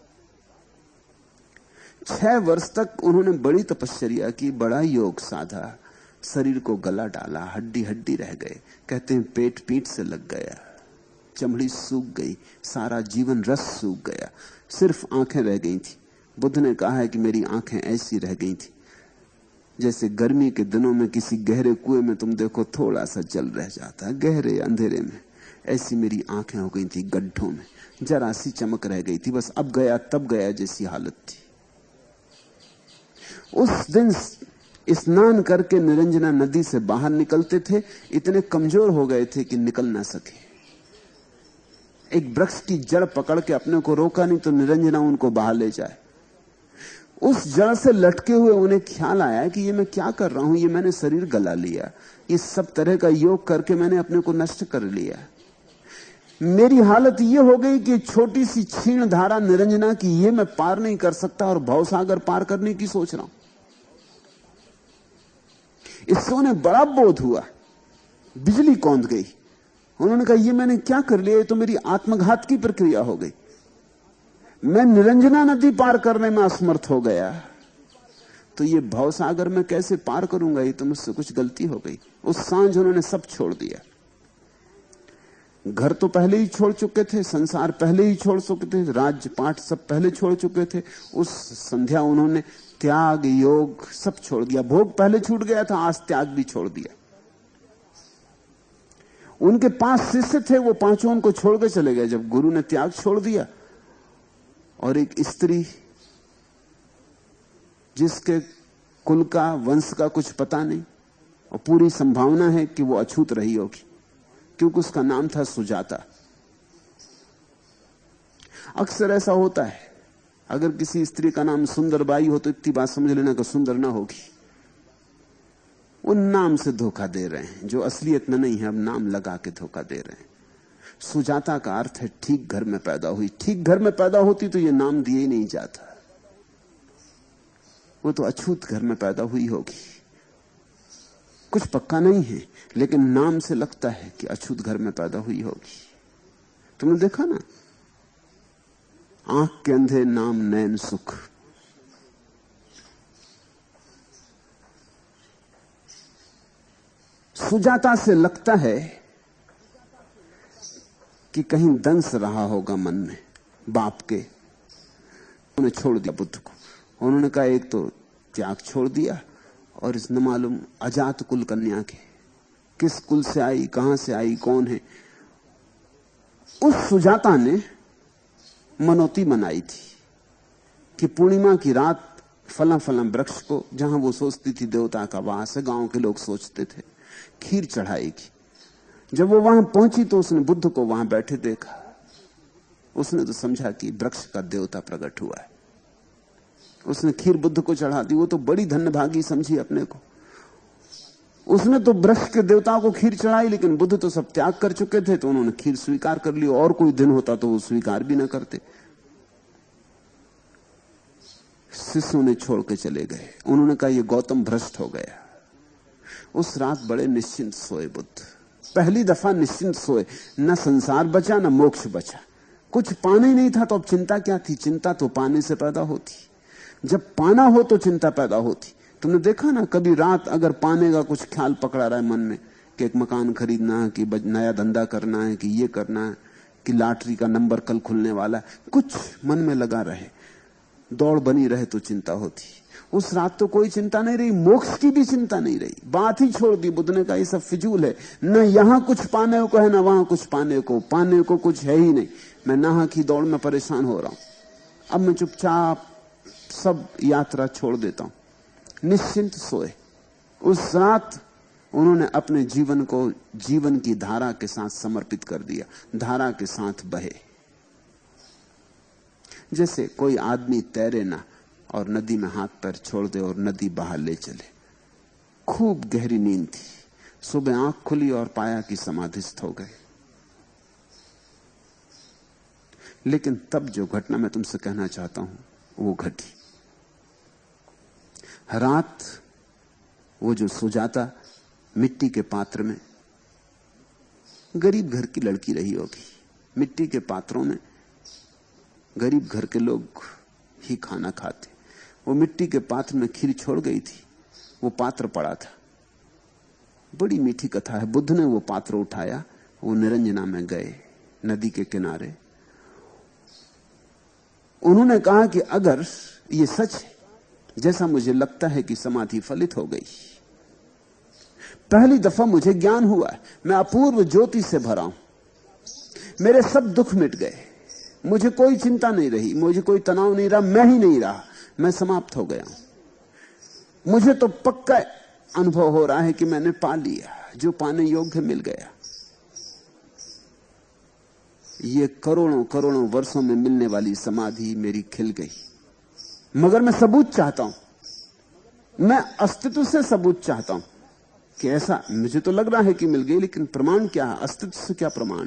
Speaker 1: 6 वर्ष तक उन्होंने बड़ी तपश्चर्या की, बड़ा योग साधा, शरीर को गला डाला, हड्डी हड्डी रह गए। कहते हैं पेट पीठ से लग गया, चमड़ी सूख गई, सारा जीवन रस सूख गया, सिर्फ आंखें रह गई थी। बुद्ध ने कहा है कि मेरी आंखें ऐसी रह गई थी जैसे गर्मी के दिनों में किसी गहरे कुएं में तुम देखो थोड़ा सा जल रह जाता है, गहरे अंधेरे में। ऐसी मेरी आंखें हो गई थी, गड्ढों में जरा सी चमक रह गई थी, बस अब गया तब गया जैसी हालत थी। उस दिन स्नान करके निरंजना नदी से बाहर निकलते थे, इतने कमजोर हो गए थे कि निकल ना सके। एक वृक्ष की जड़ पकड़ के अपने को रोका नहीं तो निरंजना उनको बाहर ले जाए। उस जड़ से लटके हुए उन्हें ख्याल आया कि ये मैं क्या कर रहा हूं, ये मैंने शरीर गला लिया, इस सब तरह का योग करके मैंने अपने को नष्ट कर लिया। मेरी हालत ये हो गई कि छोटी सी क्षीण धारा निरंजना की ये मैं पार नहीं कर सकता और भवसागर पार करने की सोच रहा हूं। इससे उन्हें बड़ा बोध हुआ, बिजली कौंध गई। उन्होंने कहा ये मैंने क्या कर लिया, ये तो मेरी आत्मघात की प्रक्रिया हो गई। मैं निरंजना नदी पार करने में असमर्थ हो गया, तो ये भवसागर में कैसे पार करूंगा, ये तो मुझसे कुछ गलती हो गई। उस सांझ उन्होंने सब छोड़ दिया। घर तो पहले ही छोड़ चुके थे, संसार पहले ही छोड़ चुके थे, राज्य पाठ सब पहले छोड़ चुके थे। उस संध्या उन्होंने त्याग योग सब छोड़ दिया। भोग पहले छूट गया था, आज त्याग भी छोड़ दिया। उनके 5 शिष्य थे, वो पांचों उनको छोड़ के चले गए। जब गुरु ने त्याग छोड़ दिया और एक स्त्री जिसके कुल का वंश का कुछ पता नहीं और पूरी संभावना है कि वो अछूत रही होगी, क्योंकि उसका नाम था सुजाता। अक्सर ऐसा होता है, अगर किसी स्त्री का नाम सुंदरबाई हो तो इतनी बात समझ लेना कि सुंदर ना होगी। वो नाम से धोखा दे रहे हैं, जो असलियत में नहीं है, अब नाम लगा के धोखा दे रहे हैं। सुजाता का अर्थ है ठीक घर में पैदा हुई। ठीक घर में पैदा होती तो ये नाम दिए ही नहीं जाता, वो तो अछूत घर में पैदा हुई होगी। कुछ पक्का नहीं है, लेकिन नाम से लगता है कि अछूत घर में पैदा हुई होगी। तुमने देखा ना, आंख के अंधे नाम नैन सुख। सुजाता से लगता है कि कहीं दंश रहा होगा मन में बाप के। उन्होंने छोड़ दिया बुद्ध को। उन्होंने कहा एक तो त्याग छोड़ दिया, और इस न मालूम अजात कुल कन्या के, किस कुल से आई, कहां से आई, कौन है। उस सुजाता ने मनौती मनाई थी कि पूर्णिमा की रात फला फला वृक्ष को, जहां वो सोचती थी देवता का वास है, गांव के लोग सोचते थे, खीर चढ़ाएगी। जब वो वहां पहुंची तो उसने बुद्ध को वहां बैठे देखा। उसने तो समझा कि वृक्ष का देवता प्रकट हुआ है। उसने खीर बुद्ध को चढ़ा दी। वो तो बड़ी धन्यभागी समझी अपने को। उसने तो वृक्ष के देवता को खीर चढ़ाई, लेकिन बुद्ध तो सब त्याग कर चुके थे, तो उन्होंने खीर स्वीकार कर ली। और कोई दिन होता तो वो स्वीकार भी ना करते। शिष्यों ने छोड़ के चले गए। उन्होंने कहा ये गौतम भ्रष्ट हो गया। उस रात बड़े निश्चिंत सोए बुद्ध, पहली दफा निश्चिंत सोए। न संसार बचा, न मोक्ष बचा। कुछ पाना ही नहीं था तो अब चिंता क्या थी। चिंता तो पाने से पैदा होती। जब पाना हो तो चिंता पैदा होती। तुमने देखा ना, कभी रात अगर पाने का कुछ ख्याल पकड़ा रहा है मन में कि एक मकान खरीदना है, कि नया धंधा करना है, कि ये करना है, कि लॉटरी का नंबर कल खुलने वाला है, कुछ मन में लगा रहे, दौड़ बनी रहे तो चिंता होती। उस रात तो कोई चिंता नहीं रही, मोक्ष की भी चिंता नहीं रही। बात ही छोड़ दी। बुद्ध ने कहा ये सब फिजूल है, न यहां कुछ पाने को है, न वहां कुछ पाने को कुछ है ही नहीं। मैं नाहा की दौड़ में परेशान हो रहा हूं। अब मैं चुपचाप सब यात्रा छोड़ देता हूं। निश्चिंत सोए। उस रात उन्होंने अपने जीवन को जीवन की धारा के साथ समर्पित कर दिया। धारा के साथ बहे। जैसे कोई आदमी तैरे ना और नदी में हाथ पैर छोड़ दे और नदी बाहर ले चले। खूब गहरी नींद थी, सुबह आंख खुली और पाया कि समाधिस्थ हो गए। लेकिन तब जो घटना मैं तुमसे कहना चाहता हूं वो घटी। रात वो जो सुजाता मिट्टी के पात्र में, गरीब घर की लड़की रही होगी, मिट्टी के पात्रों में गरीब घर के लोग ही खाना खाते, वो मिट्टी के पात्र में खीर छोड़ गई थी, वो पात्र पड़ा था। बड़ी मीठी कथा है। बुद्ध ने वो पात्र उठाया, वो निरंजना में गए, नदी के किनारे। उन्होंने कहा कि अगर ये सच है जैसा मुझे लगता है कि समाधि फलित हो गई, पहली दफा मुझे ज्ञान हुआ है, मैं अपूर्व ज्योति से भरा हूं, मेरे सब दुख मिट गए, मुझे कोई चिंता नहीं रही, मुझे कोई तनाव नहीं रहा, मैं ही नहीं रहा, मैं समाप्त हो गया हूं। मुझे तो पक्का अनुभव हो रहा है कि मैंने पा लिया, जो पाने योग्य मिल गया। ये करोड़ों करोड़ों वर्षों में मिलने वाली समाधि मेरी खिल गई। मगर मैं सबूत चाहता हूं, मैं अस्तित्व से सबूत चाहता हूं कि ऐसा मुझे तो लग रहा है कि मिल गई, लेकिन प्रमाण क्या है, अस्तित्व से क्या प्रमाण।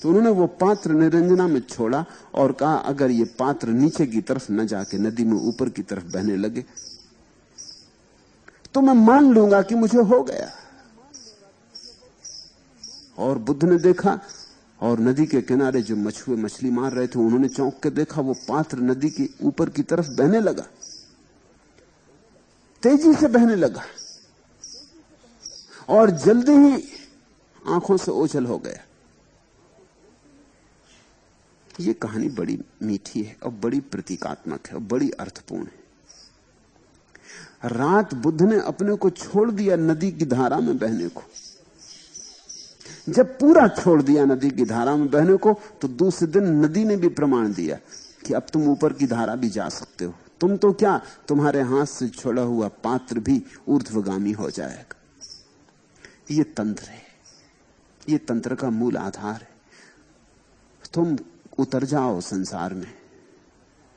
Speaker 1: तो उन्होंने वो पात्र निरंजना में छोड़ा और कहा अगर ये पात्र नीचे की तरफ न जाके नदी में ऊपर की तरफ बहने लगे तो मैं मान लूंगा कि मुझे हो गया। और बुद्ध ने देखा, और नदी के किनारे जो मछुए मछली मार रहे थे उन्होंने चौंक के देखा, वो पात्र नदी के ऊपर की तरफ बहने लगा, तेजी से बहने लगा और जल्दी ही आंखों से ओझल हो गया। ये कहानी बड़ी मीठी है और बड़ी प्रतीकात्मक है और बड़ी अर्थपूर्ण है। रात बुद्ध ने अपने को छोड़ दिया नदी की धारा में बहने को। जब पूरा छोड़ दिया नदी की धारा में बहने को, तो दूसरे दिन नदी ने भी प्रमाण दिया कि अब तुम ऊपर की धारा भी जा सकते हो। तुम तो क्या, तुम्हारे हाथ से छोड़ा हुआ पात्र भी ऊर्ध्वगामी हो जाएगा। ये तंत्र है, ये तंत्र का मूल आधार है। तुम उतर जाओ संसार में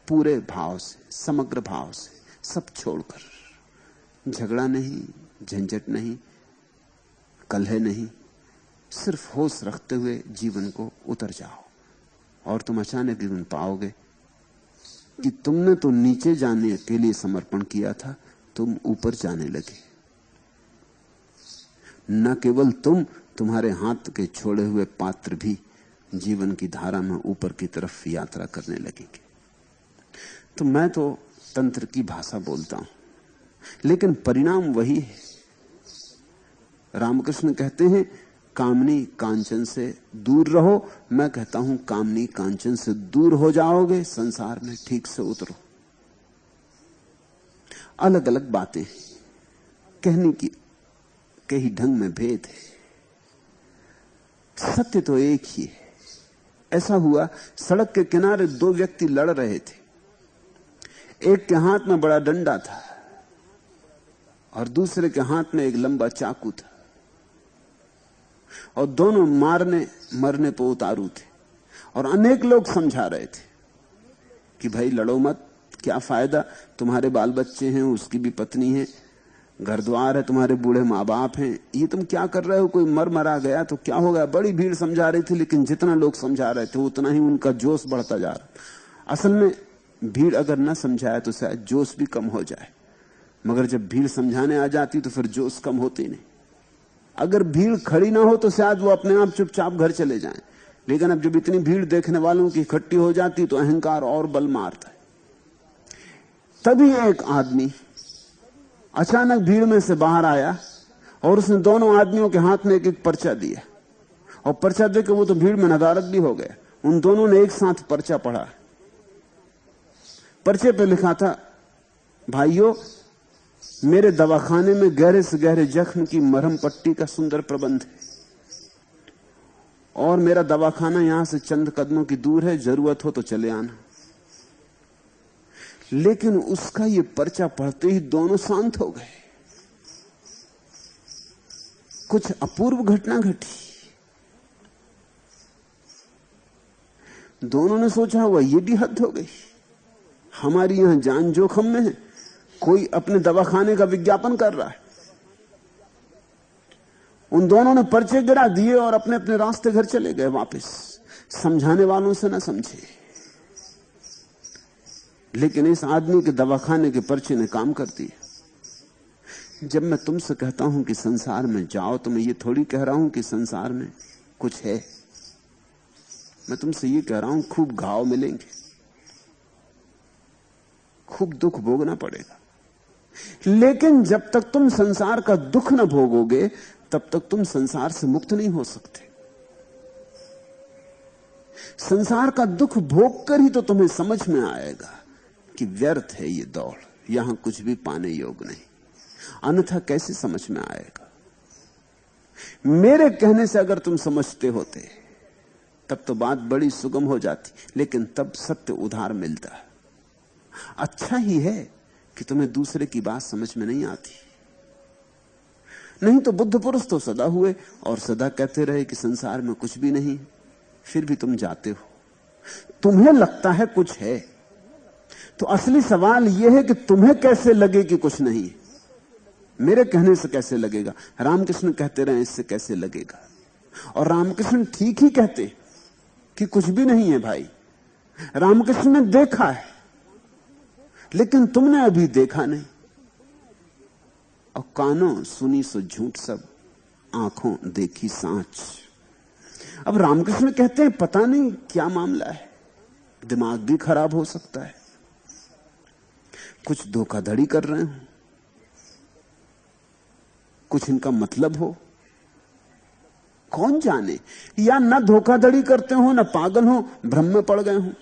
Speaker 1: पूरे भाव से, समग्र भाव से, सब छोड़कर। झगड़ा नहीं, झंझट नहीं, कलह नहीं, सिर्फ होश रखते हुए जीवन को उतर जाओ और तुम अचानक जीवन पाओगे कि तुमने तो नीचे जाने के लिए समर्पण किया था, तुम ऊपर जाने लगे। न केवल तुम, तुम्हारे हाथ के छोड़े हुए पात्र भी जीवन की धारा में ऊपर की तरफ यात्रा करने लगेंगे। तो मैं तो तंत्र की भाषा बोलता हूं, लेकिन परिणाम वही है। रामकृष्ण कहते हैं कामनी कांचन से दूर रहो, मैं कहता हूं कामनी कांचन से दूर हो जाओगे, संसार में ठीक से उतरो। अलग अलग बातें कहने की कई ढंग में भेद है, सत्य तो एक ही है। ऐसा हुआ, सड़क के किनारे दो व्यक्ति लड़ रहे थे। एक के हाथ में बड़ा डंडा था और दूसरे के हाथ में एक लंबा चाकू था, और दोनों मारने मरने पर उतारू थे। और अनेक लोग समझा रहे थे कि भाई लड़ो मत, क्या फायदा, तुम्हारे बाल बच्चे हैं, उसकी भी पत्नी है, घर द्वार है, तुम्हारे बूढ़े माँ बाप हैं, ये तुम क्या कर रहे हो, कोई मर मरा गया तो क्या हो गया। बड़ी भीड़ समझा रही थी, लेकिन जितना लोग समझा रहे थे उतना ही उनका जोश बढ़ता जा रहा। असल में भीड़ अगर ना समझाए तो शायद जोश भी कम हो जाए, मगर जब भीड़ समझाने आ जाती तो फिर जोश कम होती नहीं। अगर भीड़ खड़ी ना हो तो शायद वो अपने आप चुपचाप घर चले जाएं, लेकिन अब जब इतनी भीड़ देखने वालों की इकट्ठी हो जाती तो अहंकार और बल मारता है। तभी एक आदमी अचानक भीड़ में से बाहर आया और उसने दोनों आदमियों के हाथ में एक एक पर्चा दिया, और पर्चा देकर वो तो भीड़ में नदारद भी हो गए। उन दोनों ने एक साथ पर्चा पढ़ा। पर्चे पे लिखा था, भाइयों, मेरे दवाखाने में गहरे से गहरे जख्म की मरहम पट्टी का सुंदर प्रबंध है, और मेरा दवाखाना यहां से चंद कदमों की दूर है, जरूरत हो तो चले आना। लेकिन उसका ये पर्चा पढ़ते ही दोनों शांत हो गए। कुछ अपूर्व घटना घटी। दोनों ने सोचा हुआ ये भी हद हो गई, हमारी यहां जान जोखम में है, कोई अपने दवाखाने का विज्ञापन कर रहा है। उन दोनों ने पर्चे गिरा दिए और अपने अपने रास्ते घर चले गए वापस। समझाने वालों से ना समझे, लेकिन इस आदमी के दवाखाने के पर्चे ने काम कर दिया। जब मैं तुमसे कहता हूं कि संसार में जाओ, तो मैं ये थोड़ी कह रहा हूं कि संसार में कुछ है। मैं तुमसे ये कह रहा हूं खूब घाव मिलेंगे, खूब दुख भोगना पड़ेगा। लेकिन जब तक तुम संसार का दुख न भोगोगे, तब तक तुम संसार से मुक्त नहीं हो सकते। संसार का दुख भोग कर ही तो तुम्हें समझ में आएगा कि व्यर्थ है ये दौड़, यहां कुछ भी पाने योग्य नहीं। अन्यथा कैसे समझ में आएगा? मेरे कहने से अगर तुम समझते होते तब तो बात बड़ी सुगम हो जाती, लेकिन तब सत्य उधार मिलता। अच्छा ही है कि तुम्हें दूसरे की बात समझ में नहीं आती। नहीं तो बुद्ध पुरुष तो सदा हुए और सदा कहते रहे कि संसार में कुछ भी नहीं, फिर भी तुम जाते हो। तुम्हें लगता है कुछ है, तो असली सवाल यह है कि तुम्हें कैसे लगे कि कुछ नहीं। मेरे कहने से कैसे लगेगा? रामकृष्ण कहते रहे इससे कैसे लगेगा? और रामकृष्ण ठीक ही कहते कि कुछ भी नहीं है भाई। रामकृष्ण ने देखा है, लेकिन तुमने अभी देखा नहीं। और कानों सुनी सो झूठ सब, आंखों देखी सांच। अब रामकृष्ण कहते हैं पता नहीं क्या मामला है, दिमाग भी खराब हो सकता है, कुछ धोखाधड़ी कर रहे हो, कुछ इनका मतलब हो, कौन जाने। या न धोखाधड़ी करते हो, न पागल हो, भ्रम में पड़ गए हो।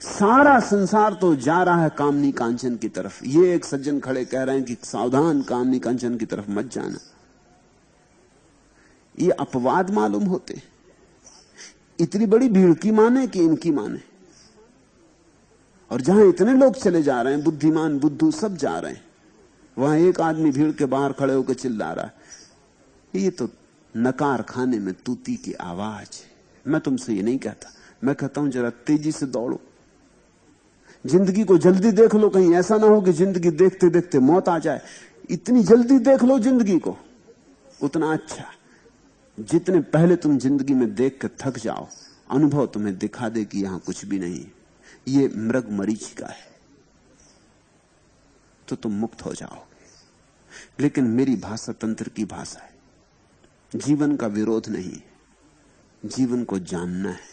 Speaker 1: सारा संसार तो जा रहा है कामनी कांचन की तरफ। ये एक सज्जन खड़े कह रहे हैं कि सावधान, कामनी कांचन की तरफ मत जाना। ये अपवाद मालूम होते। इतनी बड़ी भीड़ की माने कि इनकी माने। और जहां इतने लोग चले जा रहे हैं, बुद्धिमान बुद्धू सब जा रहे हैं, वहां एक आदमी भीड़ के बाहर खड़े होकर चिल्ला रहा है। ये तो नकार खाने में तूती की आवाज है। मैं तुमसे ये नहीं कहता, मैं कहता हूं जरा तेजी से दौड़ो, जिंदगी को जल्दी देख लो। कहीं ऐसा ना हो कि जिंदगी देखते देखते मौत आ जाए। इतनी जल्दी देख लो जिंदगी को, उतना अच्छा। जितने पहले तुम जिंदगी में देख कर थक जाओ, अनुभव तुम्हें दिखा दे कि यहां कुछ भी नहीं, ये मृग मरीचिका है, तो तुम मुक्त हो जाओगे। लेकिन मेरी भाषा तंत्र की भाषा है, जीवन का विरोध नहीं, जीवन को जानना है।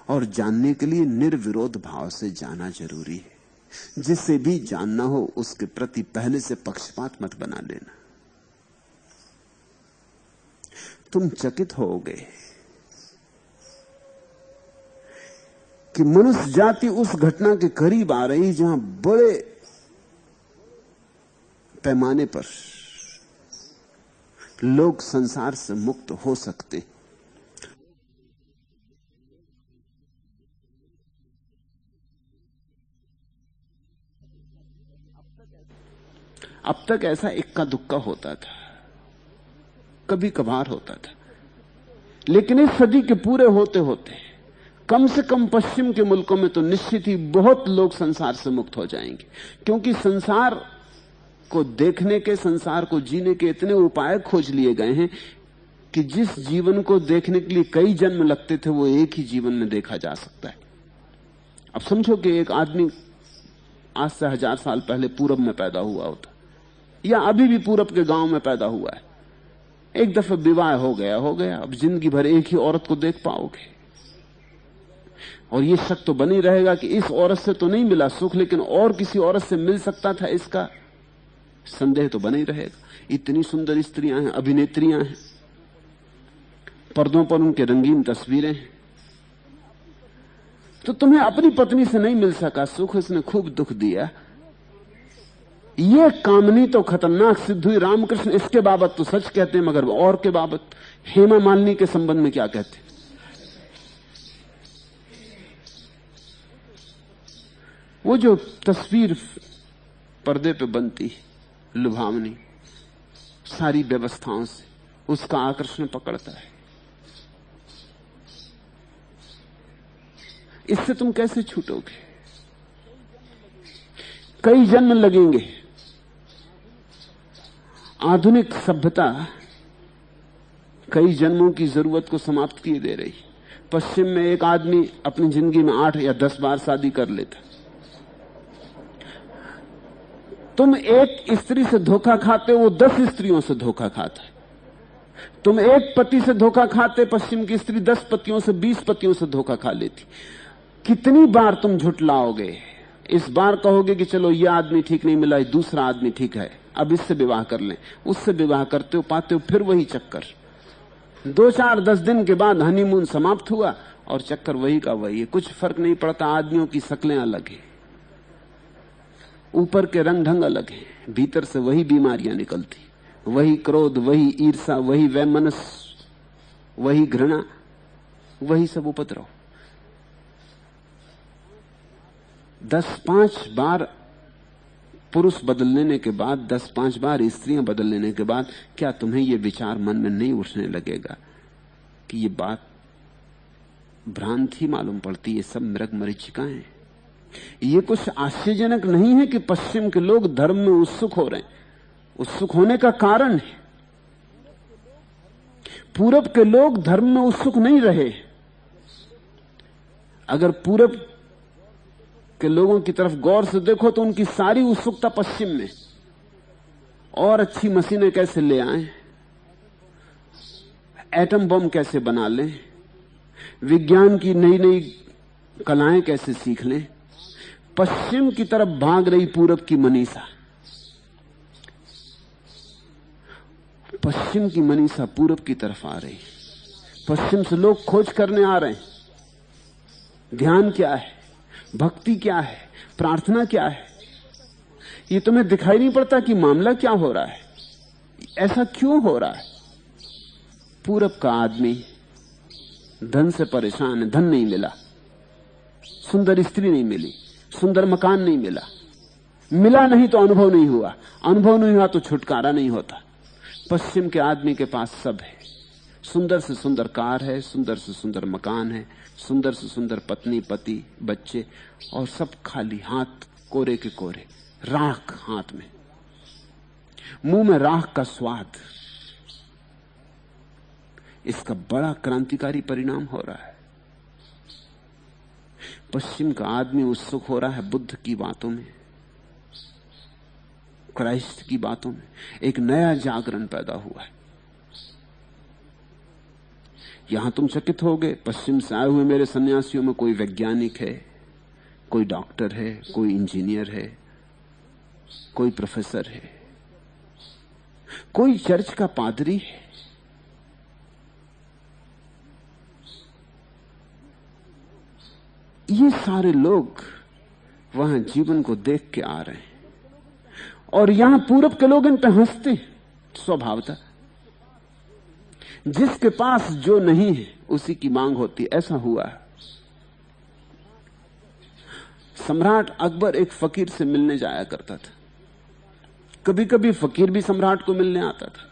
Speaker 1: और जानने के लिए निर्विरोध भाव से जाना जरूरी है। जिसे भी जानना हो उसके प्रति पहले से पक्षपात मत बना लेना। तुम चकित होगे कि मनुष्य जाति उस घटना के करीब आ रही जहां बड़े पैमाने पर लोग संसार से मुक्त हो सकते। अब तक ऐसा इक्का दुक्का होता था, कभी कभार होता था, लेकिन इस सदी के पूरे होते होते कम से कम पश्चिम के मुल्कों में तो निश्चित ही बहुत लोग संसार से मुक्त हो जाएंगे। क्योंकि संसार को देखने के, संसार को जीने के इतने उपाय खोज लिए गए हैं कि जिस जीवन को देखने के लिए कई जन्म लगते थे, वो एक ही जीवन में देखा जा सकता है। अब समझो कि एक आदमी आज से 1000 साल पहले पूरब में पैदा हुआ होता, या अभी भी पूरब के गांव में पैदा हुआ है, एक दफे विवाह हो गया, अब जिंदगी भर एक ही औरत को देख पाओगे। और ये शक तो बनी रहेगा कि इस औरत से तो नहीं मिला सुख, लेकिन और किसी औरत से मिल सकता था, इसका संदेह तो बना ही रहेगा। इतनी सुंदर स्त्रियां हैं, अभिनेत्रियां हैं, पर्दों पर उनके रंगीन तस्वीरें हैं। तो तुम्हें अपनी पत्नी से नहीं मिल सका सुख, इसने खूब दुख दिया। ये कामनी तो खतरनाक सिद्ध हुई। रामकृष्ण इसके बाबत तो सच कहते हैं, मगर और के बाबत, हेमा मालिनी के संबंध में क्या कहते हैं? वो जो तस्वीर पर्दे पे बनती, लुभावनी, सारी व्यवस्थाओं से उसका आकर्षण पकड़ता है। इससे तुम कैसे छूटोगे? कई जन्म लगेंगे। आधुनिक सभ्यता कई जन्मों की जरूरत को समाप्त किए दे रही। पश्चिम में एक आदमी अपनी जिंदगी में 8 या 10 बार शादी कर लेता। तुम एक स्त्री से धोखा खाते, वो 10 स्त्रियों से धोखा खाता है। तुम एक पति से धोखा खाते, पश्चिम की स्त्री 10 पतियों से 20 पतियों से धोखा खा लेती। कितनी बार तुम झुठलाओगे? इस बार कहोगे कि चलो ये आदमी ठीक नहीं मिला, दूसरा आदमी ठीक है, अब इससे विवाह कर लें। उससे विवाह करते हो, पाते हो फिर वही चक्कर। 2, 4, 10 दिन के बाद हनीमून समाप्त हुआ और चक्कर वही का वही है। कुछ फर्क नहीं पड़ता, आदमियों की शक्लें अलग हैं, ऊपर के रंग ढंग अलग हैं, भीतर से वही बीमारियां निकलती, वही क्रोध, वही ईर्ष्या, वही वैमनस्य, वही घृणा, वही सब उपद्रव। 10-5 बार पुरुष बदल लेने के बाद, 10-5 बार स्त्रियां बदल लेने के बाद क्या तुम्हें यह विचार मन में नहीं उठने लगेगा कि ये बात भ्रांति मालूम पड़ती है, सब मृग मरीचिकाएं हैं? ये कुछ आश्चर्यजनक नहीं है कि पश्चिम के लोग धर्म में उत्सुक हो रहे हैं। उत्सुक होने का कारण है, पूरब के लोग धर्म में उत्सुक नहीं रहे। अगर पूरब के लोगों की तरफ गौर से देखो तो उनकी सारी उत्सुकता पश्चिम में, और अच्छी मशीनें कैसे ले आएं, एटम बम कैसे बना लें, विज्ञान की नई नई कलाएं कैसे सीख लें। पश्चिम की तरफ भाग रही पूरब की मनीषा, पश्चिम की मनीषा पूरब की तरफ आ रही। पश्चिम से लोग खोज करने आ रहे हैं, ध्यान क्या है, भक्ति क्या है, प्रार्थना क्या है। ये तुम्हें दिखाई नहीं पड़ता कि मामला क्या हो रहा है, ऐसा क्यों हो रहा है? पूरब का आदमी धन से परेशान है, धन नहीं मिला, सुंदर स्त्री नहीं मिली, सुंदर मकान नहीं मिला, मिला नहीं तो अनुभव नहीं हुआ, अनुभव नहीं हुआ तो छुटकारा नहीं होता। पश्चिम के आदमी के पास सब है, सुंदर से सुंदर कार है, सुंदर से सुंदर मकान है, सुंदर से सुंदर पत्नी, पति, बच्चे, और सब खाली हाथ, कोरे के कोरे, राख हाथ में, मुंह में राख का स्वाद। इसका बड़ा क्रांतिकारी परिणाम हो रहा है। पश्चिम का आदमी उत्सुक हो रहा है बुद्ध की बातों में, क्राइस्ट की बातों में। एक नया जागरण पैदा हुआ है। यहां तुम चकित होगे, पश्चिम से आए हुए मेरे सन्यासियों में कोई वैज्ञानिक है, कोई डॉक्टर है, कोई इंजीनियर है, कोई प्रोफेसर है, कोई चर्च का पादरी है। ये सारे लोग वहां जीवन को देख के आ रहे हैं, और यहां पूरब के लोग इन पे हंसते स्वभावतः। जिसके पास जो नहीं है उसी की मांग होती, ऐसा हुआ है। सम्राट अकबर एक फकीर से मिलने जाया करता था। कभी कभी फकीर भी सम्राट को मिलने आता था।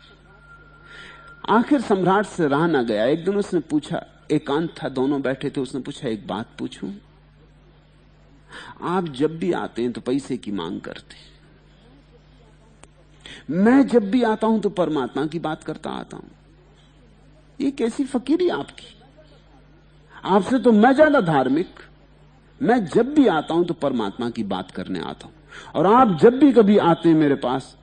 Speaker 1: आखिर सम्राट से रहा ना गया। एक दिन उसने पूछा, एकांत था, दोनों बैठे थे, उसने पूछा, एक बात पूछूं? आप जब भी आते हैं तो पैसे की मांग करते हैं, मैं जब भी आता हूं तो परमात्मा की बात करता आता हूं। ये कैसी फकीरी आपकी? आपसे तो मैं ज्यादा धार्मिक। मैं जब भी आता हूं तो परमात्मा की बात करने आता हूं, और आप जब भी कभी आते हैं मेरे पास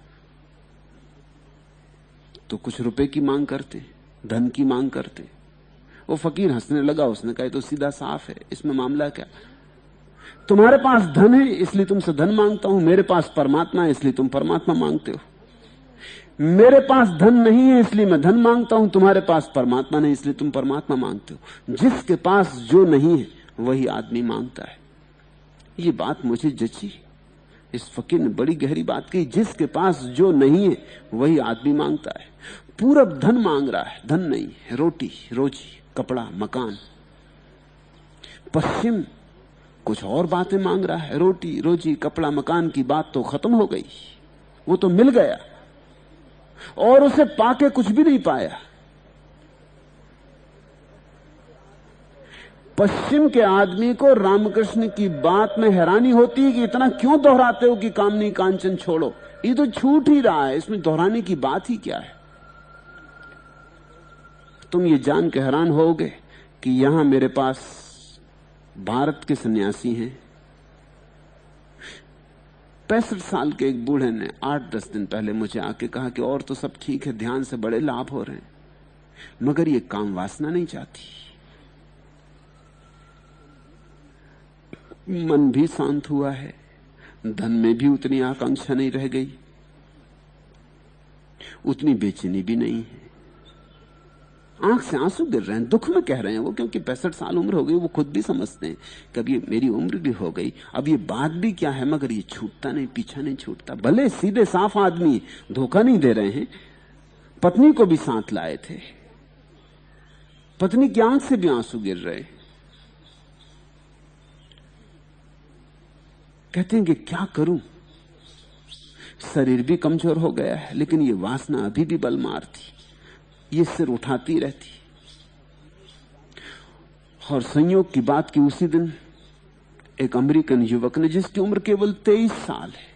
Speaker 1: तो कुछ रुपए की मांग करते, धन की मांग करते। वो फकीर हंसने लगा। उसने कहा, तो सीधा साफ है, इसमें मामला क्या? तुम्हारे पास धन है इसलिए तुमसे धन मांगता हूं, मेरे पास परमात्मा है इसलिए तुम परमात्मा मांगते हो। मेरे पास धन नहीं है इसलिए मैं धन मांगता हूं, तुम्हारे पास परमात्मा नहीं इसलिए तुम परमात्मा मांगते हो। जिसके पास जो नहीं है वही आदमी मांगता है। ये बात मुझे जची। इस फकीर ने बड़ी गहरी बात कही। जिसके पास जो नहीं है वही आदमी मांगता है। पूरब धन मांग रहा है, धन नहीं है, रोटी रोजी, कपड़ा, मकान। पश्चिम कुछ और बातें मांग रहा है। रोटी रोजी, कपड़ा, मकान की बात तो खत्म हो गई, वो तो मिल गया, और उसे पाके कुछ भी नहीं पाया। पश्चिम के आदमी को रामकृष्ण की बात में हैरानी होती है कि इतना क्यों दोहराते हो कि कामनी कांचन छोड़ो, ये तो छूट ही रहा है, इसमें दोहराने की बात ही क्या है। तुम ये जान के हैरान होगे कि यहां मेरे पास भारत के सन्यासी हैं। 65 साल के एक बूढ़े ने 8-10 दिन पहले मुझे आके कहा कि और तो सब ठीक है, ध्यान से बड़े लाभ हो रहे हैं, मगर ये काम वासना नहीं चाहती। मन भी शांत हुआ है, धन में भी उतनी आकांक्षा नहीं रह गई, उतनी बेचैनी भी नहीं है। आंख से आंसू गिर रहे हैं, दुख में कह रहे हैं वो, क्योंकि 65 साल उम्र हो गई, वो खुद भी समझते हैं कभी मेरी उम्र भी हो गई, अब ये बात भी क्या है, मगर ये छूटता नहीं, पीछा नहीं छूटता। भले सीधे साफ आदमी, धोखा नहीं दे रहे हैं। पत्नी को भी साथ लाए थे, पत्नी की आंख से भी आंसू गिर रहे। कहते हैं कि क्या करूं, शरीर भी कमजोर हो गया है, लेकिन ये वासना अभी भी बल मारती, ये सिर उठाती रहती। और संयोग की बात की उसी दिन एक अमेरिकन युवक ने, जिसकी उम्र केवल 23 साल है,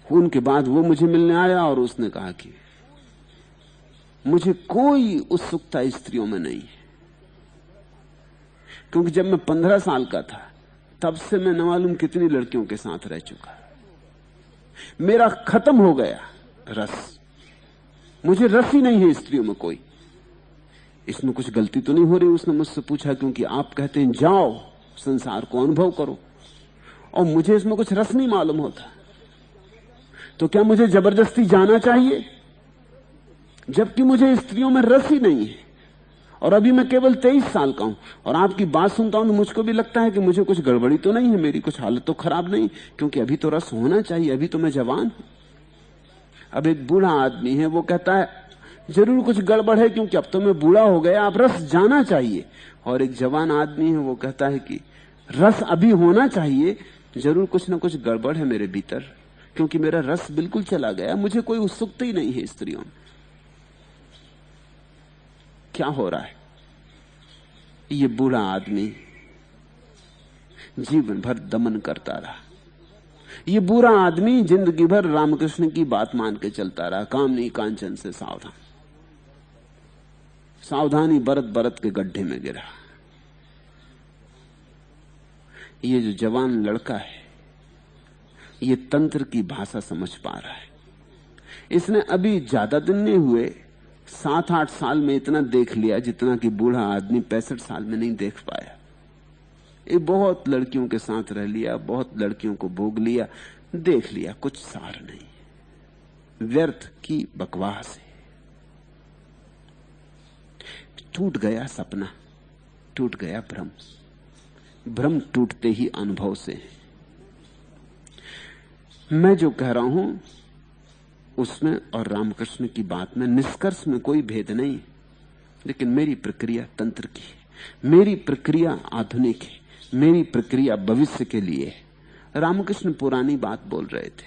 Speaker 1: उनके बाद वो मुझे मिलने आया और उसने कहा कि मुझे कोई उत्सुकता स्त्रियों में नहीं है, क्योंकि जब मैं 15 साल का था तब से मैं न मालूम कितनी लड़कियों के साथ रह चुका, मेरा खत्म हो गया रस, मुझे रस ही नहीं है स्त्रियों में कोई। इसमें कुछ गलती तो नहीं हो रही, उसने मुझसे पूछा, क्योंकि आप कहते हैं जाओ संसार को अनुभव करो, और मुझे इसमें कुछ रस नहीं मालूम होता, तो क्या मुझे जबरदस्ती जाना चाहिए, जबकि मुझे स्त्रियों में रस ही नहीं है, और अभी मैं केवल 23 साल का हूं, और आपकी बात सुनता हूं तो मुझको भी लगता है कि मुझे कुछ गड़बड़ी तो नहीं है, मेरी कुछ हालत तो खराब नहीं, क्योंकि अभी तो रस होना चाहिए, अभी तो मैं जवान हूं। अब एक बूढ़ा आदमी है, वो कहता है जरूर कुछ गड़बड़ है, क्योंकि अब तो मैं बूढ़ा हो गया, अब रस जाना चाहिए। और एक जवान आदमी है, वो कहता है कि रस अभी होना चाहिए, जरूर कुछ ना कुछ गड़बड़ है मेरे भीतर, क्योंकि मेरा रस बिल्कुल चला गया, मुझे कोई उत्सुकता ही नहीं है स्त्रियों में। क्या हो रहा है? ये बूढ़ा आदमी जीवन भर दमन करता रहा, ये बुरा आदमी जिंदगी भर रामकृष्ण की बात मान के चलता रहा, कामनी कांचन से सावधान, सावधानी बरत बरत के गड्ढे में गिरा। ये जो जवान लड़का है, ये तंत्र की भाषा समझ पा रहा है। इसने अभी ज्यादा दिन नहीं हुए, 7-8 साल में इतना देख लिया जितना कि बूढ़ा आदमी 65 साल में नहीं देख पाया। ये बहुत लड़कियों के साथ रह लिया, बहुत लड़कियों को भोग लिया, देख लिया, कुछ सार नहीं, व्यर्थ की बकवास है। टूट गया सपना, टूट गया भ्रम, भ्रम टूटते ही अनुभव से है। मैं जो कह रहा हूं उसमें और रामकृष्ण की बात में निष्कर्ष में कोई भेद नहीं, लेकिन मेरी प्रक्रिया तंत्र की है, मेरी प्रक्रिया आधुनिक है, मेरी प्रक्रिया भविष्य के लिए है। रामकृष्ण पुरानी बात बोल रहे थे,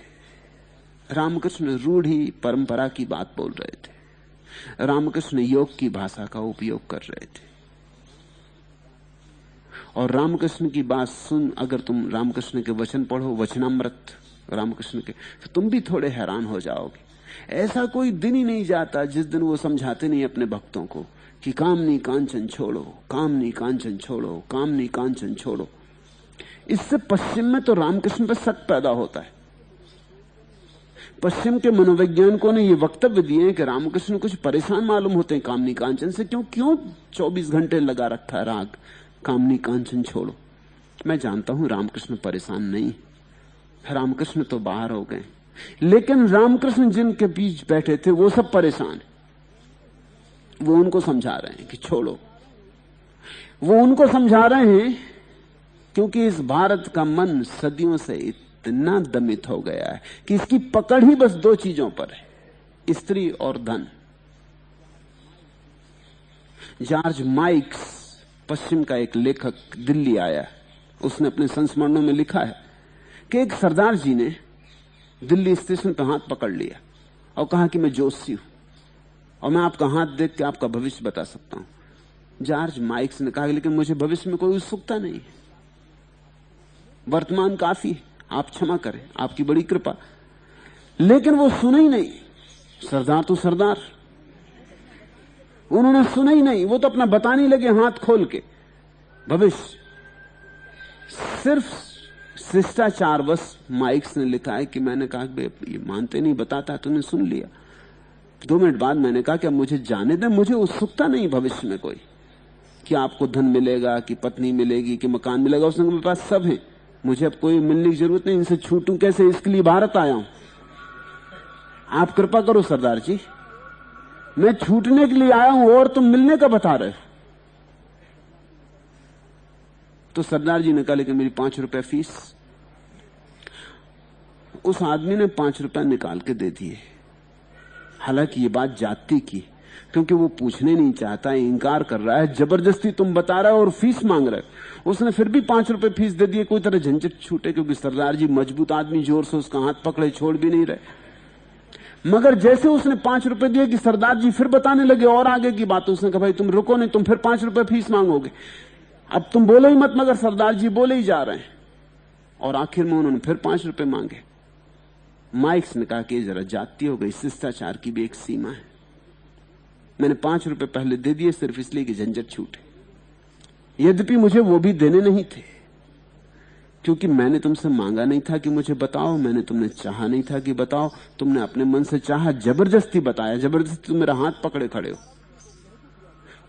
Speaker 1: रामकृष्ण रूढ़ी परंपरा की बात बोल रहे थे, रामकृष्ण योग की भाषा का उपयोग कर रहे थे। और रामकृष्ण की बात सुन, अगर तुम रामकृष्ण के वचन पढ़ो, वचनामृत रामकृष्ण के, तो तुम भी थोड़े हैरान हो जाओगे। ऐसा कोई दिन ही नहीं जाता जिस दिन वो समझाते नहीं अपने भक्तों को कि कामनी कांचन छोड़ो, कामनी कांचन छोड़ो, कामनी कांचन छोड़ो। इससे पश्चिम में तो रामकृष्ण पर शक पैदा होता है। पश्चिम के मनोवैज्ञानिकों ने ये वक्तव्य दिए कि रामकृष्ण कुछ परेशान मालूम होते हैं कामनी कांचन से, क्यों 24 घंटे लगा रखा है राग कामनी कांचन छोड़ो। मैं जानता हूं रामकृष्ण परेशान नहीं, रामकृष्ण तो बाहर हो गए, लेकिन रामकृष्ण जिनके बीच बैठे थे वो सब परेशान है। वो उनको समझा रहे हैं कि छोड़ो, वो उनको समझा रहे हैं क्योंकि इस भारत का मन सदियों से इतना दमित हो गया है कि इसकी पकड़ ही बस 2 चीजों पर है, स्त्री और धन। जॉर्ज माइक्स पश्चिम का एक लेखक दिल्ली आया, उसने अपने संस्मरणों में लिखा है कि एक सरदार जी ने दिल्ली स्टेशन पर हाथ पकड़ लिया और कहा कि मैं जोशी हूं और मैं आपका हाथ देख के आपका भविष्य बता सकता हूं। जॉर्ज माइक्स ने कहा, लेकिन मुझे भविष्य में कोई उत्सुकता नहीं, वर्तमान काफी है, आप क्षमा करें, आपकी बड़ी कृपा। लेकिन वो सुना ही नहीं। सरदार तो सरदार, उन्होंने सुना ही नहीं। वो तो अपना बताने लगे हाथ खोल के भविष्य। सिर्फ शिष्टाचार बस माइक्स ने लिखा है कि मैंने कहा ये मानते नहीं, बताता है, तूने सुन लिया। 2 मिनट बाद मैंने कहा कि अब मुझे जाने दे, मुझे उत्सुकता नहीं भविष्य में कोई, कि आपको धन मिलेगा, कि पत्नी मिलेगी, कि मकान मिलेगा। उसने मेरे पास सब है, मुझे अब कोई मिलने की जरूरत नहीं, इनसे छूटूं कैसे? इसके लिए भारत आया हूं। आप कृपा करो सरदार जी, मैं छूटने के लिए आया हूं और तुम मिलने का बता रहे हो। तो सरदार जी ने कहा, लेकिन मेरी 5 रुपए फीस। उस आदमी ने 5 रुपए निकाल के दे दिए। हालांकि ये बात जाति की, क्योंकि वो पूछने नहीं चाहता, इंकार कर रहा है, जबरदस्ती तुम बता रहे हो और फीस मांग रहे हो। उसने फिर भी 5 रुपए फीस दे दिए, कोई तरह झंझट छूटे, क्योंकि सरदार जी मजबूत आदमी, जोर से उसका हाथ पकड़े, छोड़ भी नहीं रहे। मगर जैसे उसने 5 रुपए दिए कि सरदार जी फिर बताने लगे और आगे की बात। उसने कहा, भाई तुम रुको नहीं, तुम फिर 5 रुपए फीस मांगोगे, अब तुम बोलो ही मत। मगर सरदार जी बोले ही जा रहे हैं, और आखिर में उन्होंने फिर 5 रुपए मांगे। माइक्स ने कहा कि जरा जाती हो गई, शिष्टाचार की भी एक सीमा है। मैंने 5 रुपए पहले दे दिए सिर्फ इसलिए कि झंझट छूटे। यद्यपि मुझे वो भी देने नहीं थे, क्योंकि मैंने तुमसे मांगा नहीं था कि मुझे बताओ, मैंने तुमने चाहा नहीं था कि बताओ, तुमने अपने मन से चाहा, जबरदस्ती बताया, जबरदस्ती तुम मेरा हाथ पकड़े खड़े हो।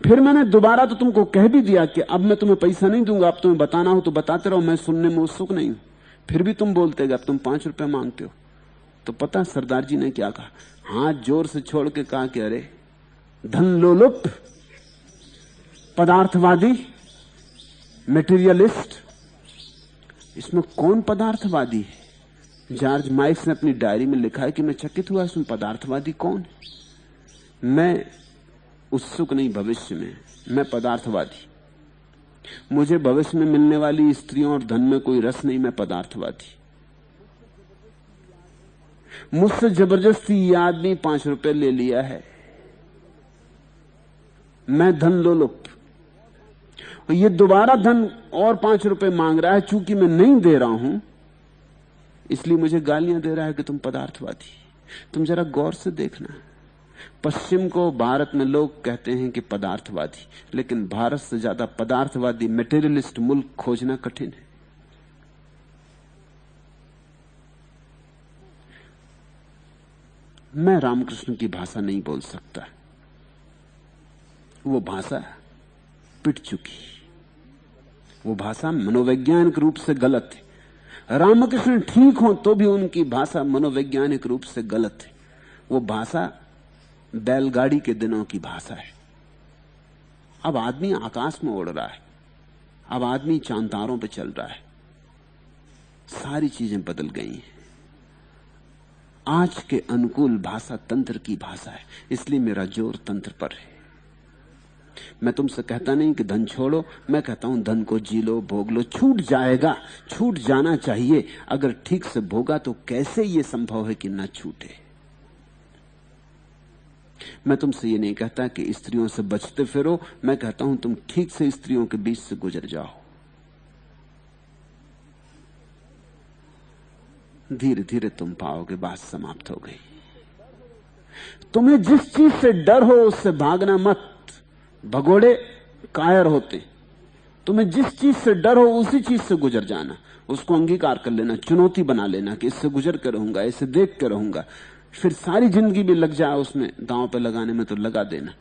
Speaker 1: फिर मैंने दोबारा तो तुमको कह भी दिया कि अब मैं तुम्हें पैसा नहीं दूंगा, अब तुम्हें बताना हो तो बताते रहो, मैं सुनने में उत्सुक नहीं हूं। फिर भी तुम बोलते गए, अब तुम 5 रुपए मांगते हो। तो पता सरदार जी ने क्या कहा? हाथ जोर से छोड़ के कहा कि अरे धन लोलुप, पदार्थवादी, मटेरियलिस्ट, इसमें कौन पदार्थवादी है? जॉर्ज माइक्स ने अपनी डायरी में लिखा है कि मैं चकित हुआ, इसमें पदार्थवादी कौन है? मैं उत्सुक नहीं भविष्य में, मैं पदार्थवादी। मुझे भविष्य में मिलने वाली स्त्रियों और धन में कोई रस नहीं, मैं पदार्थवादी। मुझसे जबरदस्ती ये आदमी 5 रुपए ले लिया है, मैं धन लोलुप। ये दोबारा धन और 5 रुपए मांग रहा है, चूंकि मैं नहीं दे रहा हूं इसलिए मुझे गालियां दे रहा है कि तुम पदार्थवादी। तुम जरा गौर से देखना, पश्चिम को भारत में लोग कहते हैं कि पदार्थवादी, लेकिन भारत से ज्यादा पदार्थवादी मटेरियलिस्ट मुल्क खोजना कठिन है। मैं रामकृष्ण की भाषा नहीं बोल सकता, वो भाषा पिट चुकी, वो भाषा मनोवैज्ञानिक रूप से गलत है। रामकृष्ण ठीक हो तो भी उनकी भाषा मनोवैज्ञानिक रूप से गलत है। वो भाषा बैलगाड़ी के दिनों की भाषा है। अब आदमी आकाश में उड़ रहा है, अब आदमी चांतारों पे चल रहा है, सारी चीजें बदल गई हैं। आज के अनुकूल भाषा तंत्र की भाषा है, इसलिए मेरा जोर तंत्र पर है। मैं तुमसे कहता नहीं कि धन छोड़ो, मैं कहता हूं धन को जी लो, भोग लो, छूट जाएगा, छूट जाना चाहिए। अगर ठीक से भोगा तो कैसे ये संभव है कि ना छूटे? मैं तुमसे ये नहीं कहता कि स्त्रियों से बचते फिरो, मैं कहता हूं तुम ठीक से स्त्रियों के बीच से गुजर जाओ। धीरे धीरे तुम पाओगे बात समाप्त हो गई। तुम्हें जिस चीज से डर हो उससे भागना मत, भगोड़े कायर होते। तुम्हें जिस चीज से डर हो उसी चीज से गुजर जाना, उसको अंगीकार कर लेना, चुनौती बना लेना कि इससे गुजर कर रहूंगा, इसे देख कर रहूंगा। फिर सारी जिंदगी भी लग जाए उसमें दांव पे लगाने में तो लगा देना,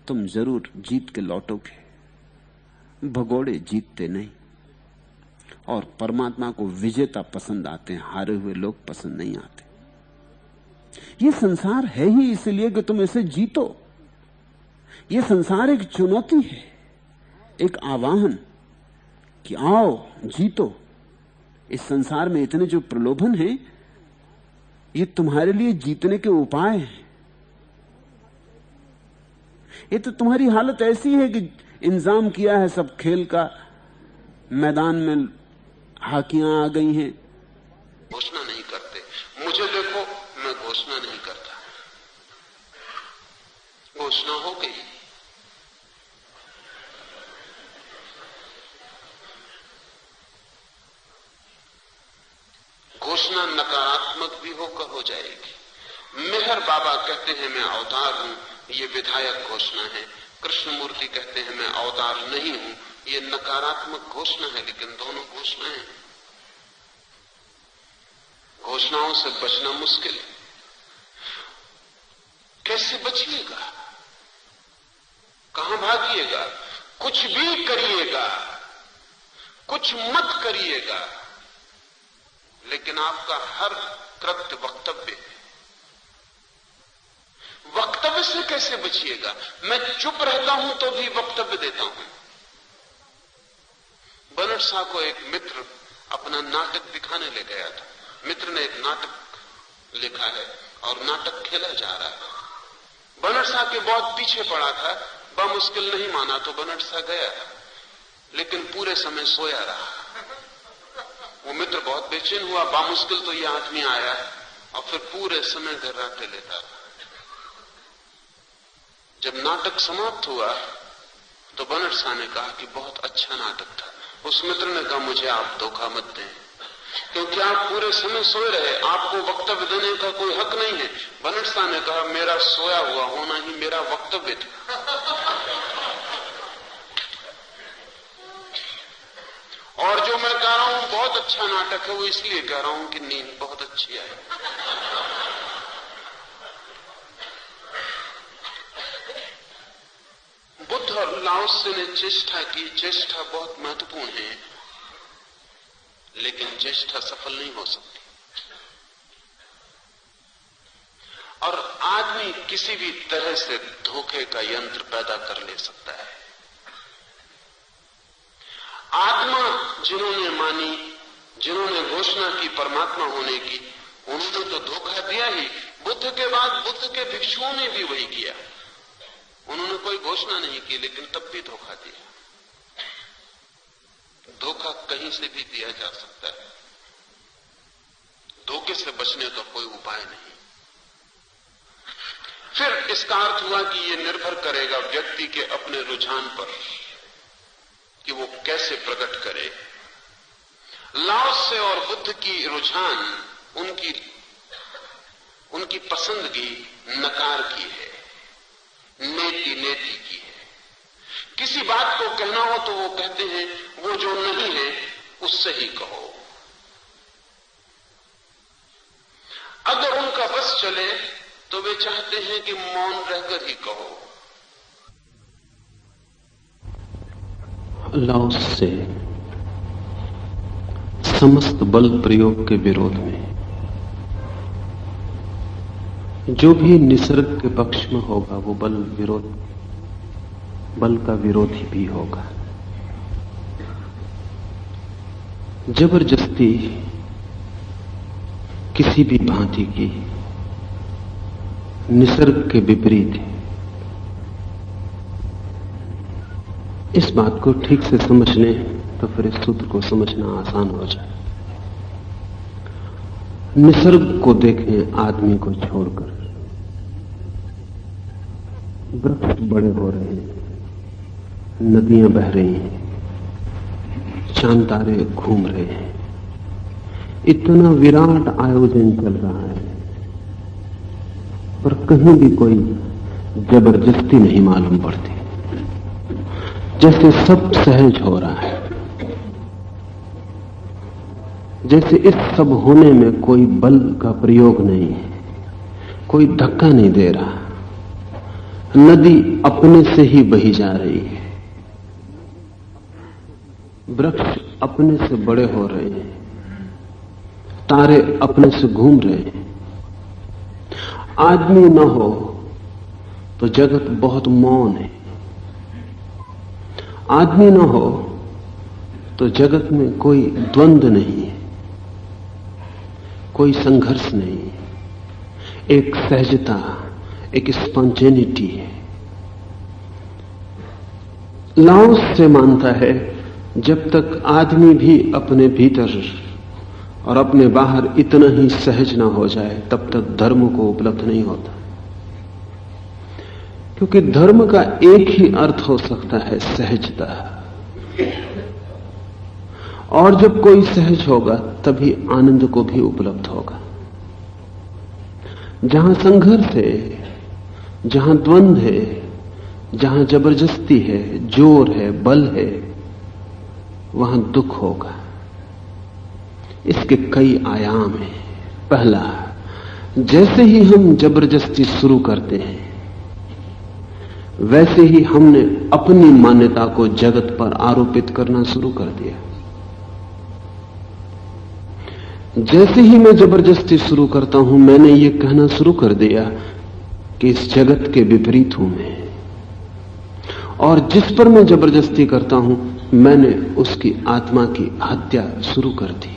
Speaker 1: तुम जरूर जीत के लौटोगे। भगोड़े जीतते नहीं, और परमात्मा को विजेता पसंद आते हैं, हारे हुए लोग पसंद नहीं आते। ये संसार है ही इसलिए कि तुम इसे जीतो। ये संसार एक चुनौती है, एक आवाहन कि आओ जीतो। इस संसार में इतने जो प्रलोभन हैं, ये तुम्हारे लिए जीतने के उपाय हैं। ये तो तुम्हारी हालत ऐसी है कि इंतजाम किया है सब खेल का, मैदान में हाकियां आ गई हैं, घोषणा नहीं करते। मुझे देखो, मैं घोषणा नहीं करता, घोषणा हो गई।
Speaker 2: घोषणा नकारात्मक भी होकर हो जाएगी। मेहर बाबा कहते हैं मैं अवतार हूं, ये विधायक घोषणा है। कृष्णमूर्ति कहते हैं मैं अवतार नहीं हूं, ये नकारात्मक घोषणा है। लेकिन दोनों घोषणाएं, घोषणाओं से बचना मुश्किल है। कैसे बचिएगा? कहां भागिएगा? कुछ भी करिएगा, कुछ मत करिएगा, लेकिन आपका हर कृत्य वक्तव्य है। वक्तव्य से कैसे बचिएगा? मैं चुप रहता हूं तो भी वक्तव्य देता हूं। बनट शाह को एक मित्र अपना नाटक दिखाने ले गया था। मित्र ने एक नाटक लिखा है और नाटक खेला जा रहा है। बनट शाह के बहुत पीछे पड़ा था, बामुश्किल नहीं माना तो बनट शाह गया, लेकिन पूरे समय सोया रहा। वो मित्र बहुत बेचैन हुआ, बामुश्किल तो ये आदमी आया, और फिर पूरे समय घर्राटे लेता रहा। जब नाटक समाप्त हुआ तो बनट शाह ने कहा कि बहुत अच्छा नाटक था। उस मित्र ने कहा मुझे आप धोखा मत दें, क्योंकि आप पूरे समय सोए रहे, आपको वक्तव्य देने का कोई हक नहीं है। बनट शाह ने कहा मेरा सोया हुआ होना ही मेरा वक्तव्य था। और जो मैं कह रहा हूं बहुत अच्छा नाटक है, वो इसलिए कह रहा हूं कि नींद बहुत अच्छी आई। बुद्ध और लाओत्से ने चेष्टा की। चेष्टा बहुत महत्वपूर्ण है, लेकिन चेष्टा सफल नहीं हो सकती। और आदमी किसी भी तरह से धोखे का यंत्र पैदा कर ले सकता है। आत्मा जिन्होंने मानी, जिन्होंने घोषणा की परमात्मा होने की, उन्होंने तो धोखा दिया ही। बुद्ध के बाद बुद्ध के भिक्षुओं ने भी वही किया। उन्होंने कोई घोषणा नहीं की, लेकिन तब भी धोखा दिया। धोखा कहीं से भी दिया जा सकता है। धोखे से बचने का कोई उपाय नहीं। फिर इसका अर्थ हुआ कि यह निर्भर करेगा व्यक्ति के अपने रुझान पर कि वो कैसे प्रकट करे। लाओत्से और बुद्ध की रुझान, उनकी पसंदगी नकार की है, नेति की है। किसी बात को कहना हो तो वो कहते हैं वो जो नहीं है उससे ही कहो। अगर उनका बस चले तो वे चाहते हैं कि मौन रहकर ही कहो।
Speaker 3: लाओत्से समस्त बल प्रयोग के विरोध में, जो भी निसर्ग के पक्ष में होगा वो बल का विरोधी भी होगा। जबरदस्ती किसी भी भांति की निसर्ग के विपरीत है। इस बात को ठीक से समझ लें तो फिर इस सूत्र को समझना आसान हो जाए। निसर्ग को देखें आदमी को छोड़कर। वृक्ष बड़े हो रहे हैं, नदियां बह रही हैं, चांद तारे घूम रहे हैं, इतना विराट आयोजन चल रहा है, पर कहीं भी कोई जबरदस्ती नहीं मालूम पड़ती। जैसे सब सहज हो रहा है, जैसे इस सब होने में कोई बल का प्रयोग नहीं है, कोई धक्का नहीं दे रहा। नदी अपने से ही बही जा रही है, वृक्ष अपने से बड़े हो रहे हैं, तारे अपने से घूम रहे हैं। आदमी न हो तो जगत बहुत मौन है। आदमी न हो तो जगत में कोई द्वंद्व नहीं है, कोई संघर्ष नहीं है, एक सहजता, एक स्पॉन्टेनिटी है। लाओत्से मानता है जब तक आदमी भी अपने भीतर और अपने बाहर इतना ही सहज ना हो जाए तब तक धर्म को उपलब्ध नहीं होता। क्योंकि धर्म का एक ही अर्थ हो सकता है, सहजता। और जब कोई सहज होगा तभी आनंद को भी उपलब्ध होगा। जहां संघर्ष है, जहां द्वंद्व है, जहां जबरदस्ती है, जोर है, बल है, वहां दुख होगा। इसके कई आयाम हैं। पहला, जैसे ही हम जबरदस्ती शुरू करते हैं वैसे ही हमने अपनी मान्यता को जगत पर आरोपित करना शुरू कर दिया। जैसे ही मैं जबरदस्ती शुरू करता हूं, मैंने ये कहना शुरू कर दिया कि इस जगत के विपरीत हूं मैं, और जिस पर मैं जबरदस्ती करता हूं मैंने उसकी आत्मा की हत्या शुरू कर दी।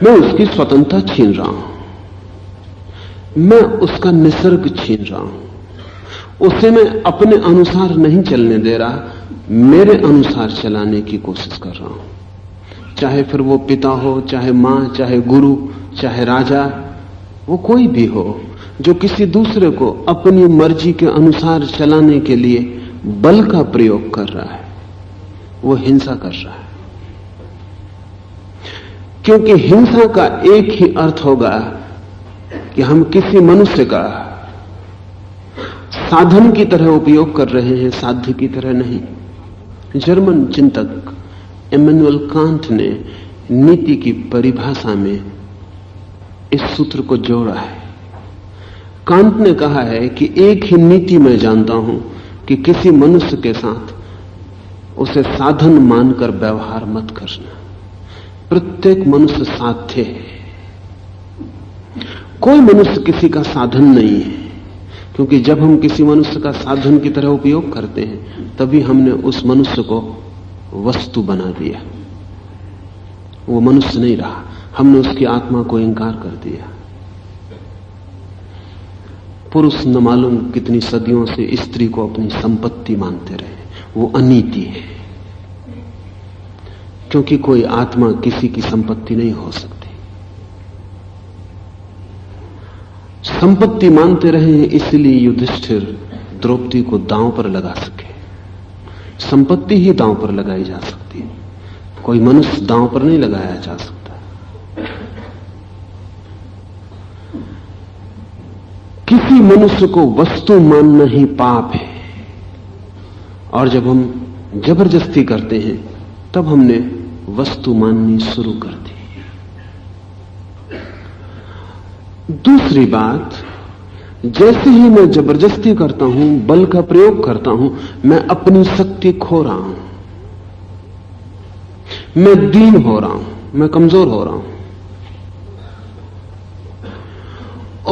Speaker 3: मैं उसकी स्वतंत्रता छीन रहा हूं, मैं उसका निसर्ग छीन रहा हूं, उसे मैं अपने अनुसार नहीं चलने दे रहा, मेरे अनुसार चलाने की कोशिश कर रहा हूं। चाहे फिर वो पिता हो, चाहे मां, चाहे गुरु, चाहे राजा, वो कोई भी हो जो किसी दूसरे को अपनी मर्जी के अनुसार चलाने के लिए बल का प्रयोग कर रहा है, वो हिंसा कर रहा है। क्योंकि हिंसा का एक ही अर्थ होगा कि हम किसी मनुष्य का साधन की तरह उपयोग कर रहे हैं, साध्य की तरह नहीं। जर्मन चिंतक इमैनुअल कांट ने नीति की परिभाषा में इस सूत्र को जोड़ा है। कांट ने कहा है कि एक ही नीति मैं जानता हूं कि किसी मनुष्य के साथ उसे साधन मानकर व्यवहार मत करना। प्रत्येक मनुष्य साध्य है, कोई मनुष्य किसी का साधन नहीं है। क्योंकि जब हम किसी मनुष्य का साधन की तरह उपयोग करते हैं तभी हमने उस मनुष्य को वस्तु बना दिया, वो मनुष्य नहीं रहा, हमने उसकी आत्मा को इंकार कर दिया। पुरुष न मालूम कितनी सदियों से स्त्री को अपनी संपत्ति मानते रहे, वो अनीति है। क्योंकि कोई आत्मा किसी की संपत्ति नहीं हो सकती। संपत्ति मानते रहे इसलिए युधिष्ठिर द्रौपदी को दांव पर लगा सके। संपत्ति ही दांव पर लगाई जा सकती है, कोई मनुष्य दांव पर नहीं लगाया जा सकता। किसी मनुष्य को वस्तु मानना ही पाप है, और जब हम जबरदस्ती करते हैं तब हमने वस्तु माननी शुरू कर दी। दूसरी बात, जैसे ही मैं जबरदस्ती करता हूं, बल का प्रयोग करता हूं, मैं अपनी शक्ति खो रहा हूं, मैं दीन हो रहा हूं, मैं कमजोर हो रहा हूं।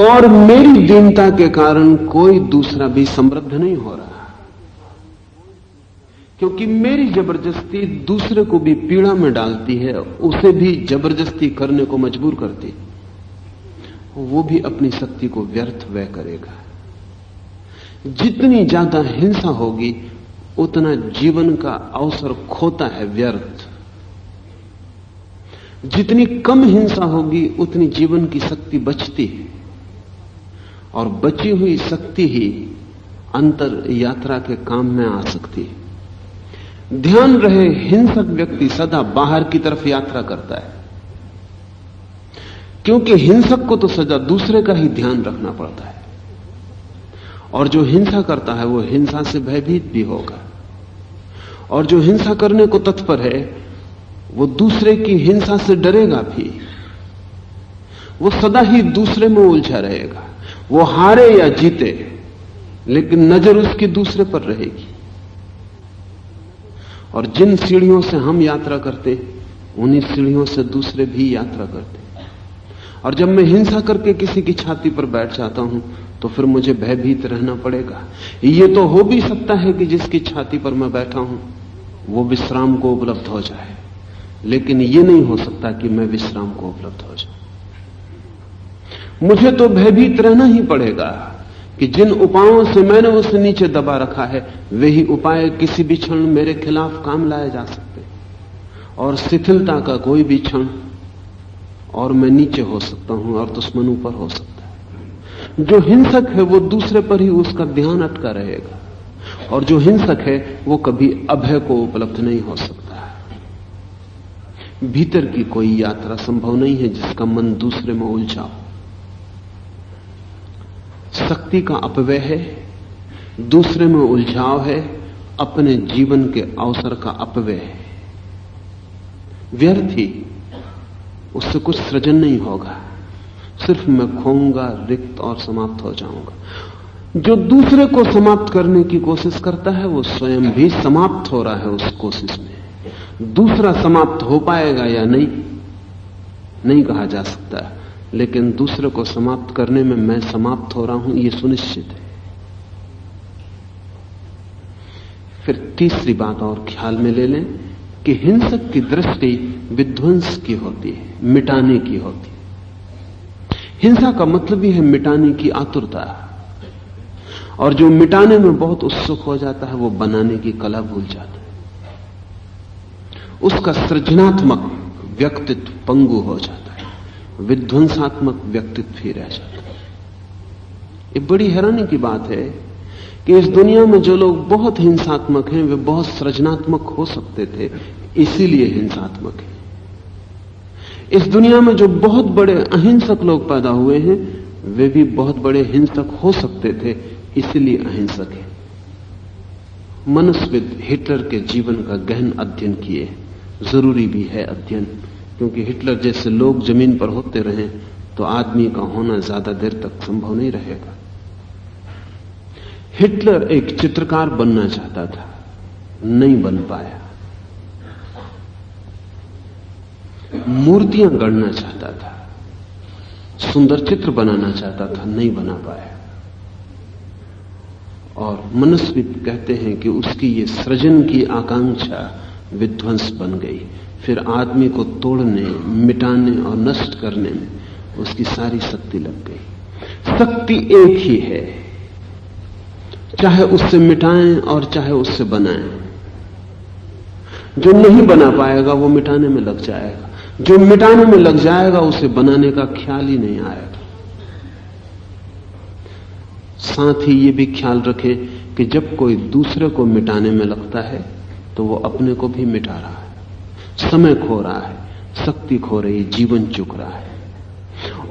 Speaker 3: और मेरी दीनता के कारण कोई दूसरा भी समृद्ध नहीं हो रहा, क्योंकि मेरी जबरदस्ती दूसरे को भी पीड़ा में डालती है, उसे भी जबरदस्ती करने को मजबूर करती है। वो भी अपनी शक्ति को व्यर्थ व्यय करेगा। जितनी ज्यादा हिंसा होगी उतना जीवन का अवसर खोता है, व्यर्थ। जितनी कम हिंसा होगी उतनी जीवन की शक्ति बचती है, और बची हुई शक्ति ही अंतर यात्रा के काम में आ सकती है। ध्यान रहे, हिंसक व्यक्ति सदा बाहर की तरफ यात्रा करता है, क्योंकि हिंसक को तो सदा दूसरे का ही ध्यान रखना पड़ता है, और जो हिंसा करता है वो हिंसा से भयभीत भी होगा, और जो हिंसा करने को तत्पर है वो दूसरे की हिंसा से डरेगा भी। वो सदा ही दूसरे में उलझा रहेगा, वो हारे या जीते लेकिन नजर उसकी दूसरे पर रहेगी। और जिन सीढ़ियों से हम यात्रा करते उन्हीं सीढ़ियों से दूसरे भी यात्रा करते। और जब मैं हिंसा करके किसी की छाती पर बैठ जाता हूं तो फिर मुझे भयभीत रहना पड़ेगा। ये तो हो भी सकता है कि जिसकी छाती पर मैं बैठा हूं वो विश्राम को उपलब्ध हो जाए, लेकिन ये नहीं हो सकता कि मैं विश्राम को उपलब्ध हो जाऊं। मुझे तो भयभीत रहना ही पड़ेगा कि जिन उपायों से मैंने उसे नीचे दबा रखा है वही उपाय किसी भी क्षण मेरे खिलाफ काम लाए जा सकते, और शिथिलता का कोई भी क्षण और मैं नीचे हो सकता हूं और दुश्मन ऊपर हो सकता है। जो हिंसक है वो दूसरे पर ही उसका ध्यान अटका रहेगा, और जो हिंसक है वो कभी अभय को उपलब्ध नहीं हो सकता। भीतर की कोई यात्रा संभव नहीं है जिसका मन दूसरे में उलझा हो। शक्ति का अपव्यय है, दूसरे में उलझाव है, अपने जीवन के अवसर का अपव्यय है। व्यर्थ ही, उससे कुछ सृजन नहीं होगा, सिर्फ मैं खोऊंगा, रिक्त और समाप्त हो जाऊंगा। जो दूसरे को समाप्त करने की कोशिश करता है वो स्वयं भी समाप्त हो रहा है उस कोशिश में। दूसरा समाप्त हो पाएगा या नहीं कहा जा सकता, लेकिन दूसरे को समाप्त करने में मैं समाप्त हो रहा हूं यह सुनिश्चित है। फिर तीसरी बात और ख्याल में ले लें कि हिंसक की दृष्टि विध्वंस की होती है, मिटाने की होती है। हिंसा का मतलब ही है मिटाने की आतुरता, और जो मिटाने में बहुत उत्सुक हो जाता है वो बनाने की कला भूल जाता है। उसका सृजनात्मक व्यक्तित्व पंगु हो जाता है, विध्वंसात्मक व्यक्तित्व ही रह जाता है। ये बड़ी हैरानी की बात है कि इस दुनिया में जो लोग बहुत हिंसात्मक हैं वे बहुत सृजनात्मक हो सकते थे, इसीलिए हिंसात्मक है। इस दुनिया में जो बहुत बड़े अहिंसक लोग पैदा हुए हैं वे भी बहुत बड़े हिंसक हो सकते थे, इसलिए अहिंसक है। मनुष्यविद हिटलर के जीवन का गहन अध्ययन किए, जरूरी भी है अध्ययन, क्योंकि हिटलर जैसे लोग जमीन पर होते रहे तो आदमी का होना ज्यादा देर तक संभव नहीं रहेगा। हिटलर एक चित्रकार बनना चाहता था, नहीं बन पाया। मूर्तियां गढ़ना चाहता था, सुंदर चित्र बनाना चाहता था, नहीं बना पाया। और मनुष्यविद कहते हैं कि उसकी ये सृजन की आकांक्षा विध्वंस बन गई। फिर आदमी को तोड़ने, मिटाने और नष्ट करने में उसकी सारी शक्ति लग गई। शक्ति एक ही है, चाहे उससे मिटाएं और चाहे उससे बनाएं। जो नहीं बना पाएगा वो मिटाने में लग जाएगा, जो मिटाने में लग जाएगा उसे बनाने का ख्याल ही नहीं आएगा। साथ ही ये भी ख्याल रखें कि जब कोई दूसरे को मिटाने में लगता है तो वो अपने को भी मिटा रहा है, समय खो रहा है, शक्ति खो रही है, जीवन चुक रहा है।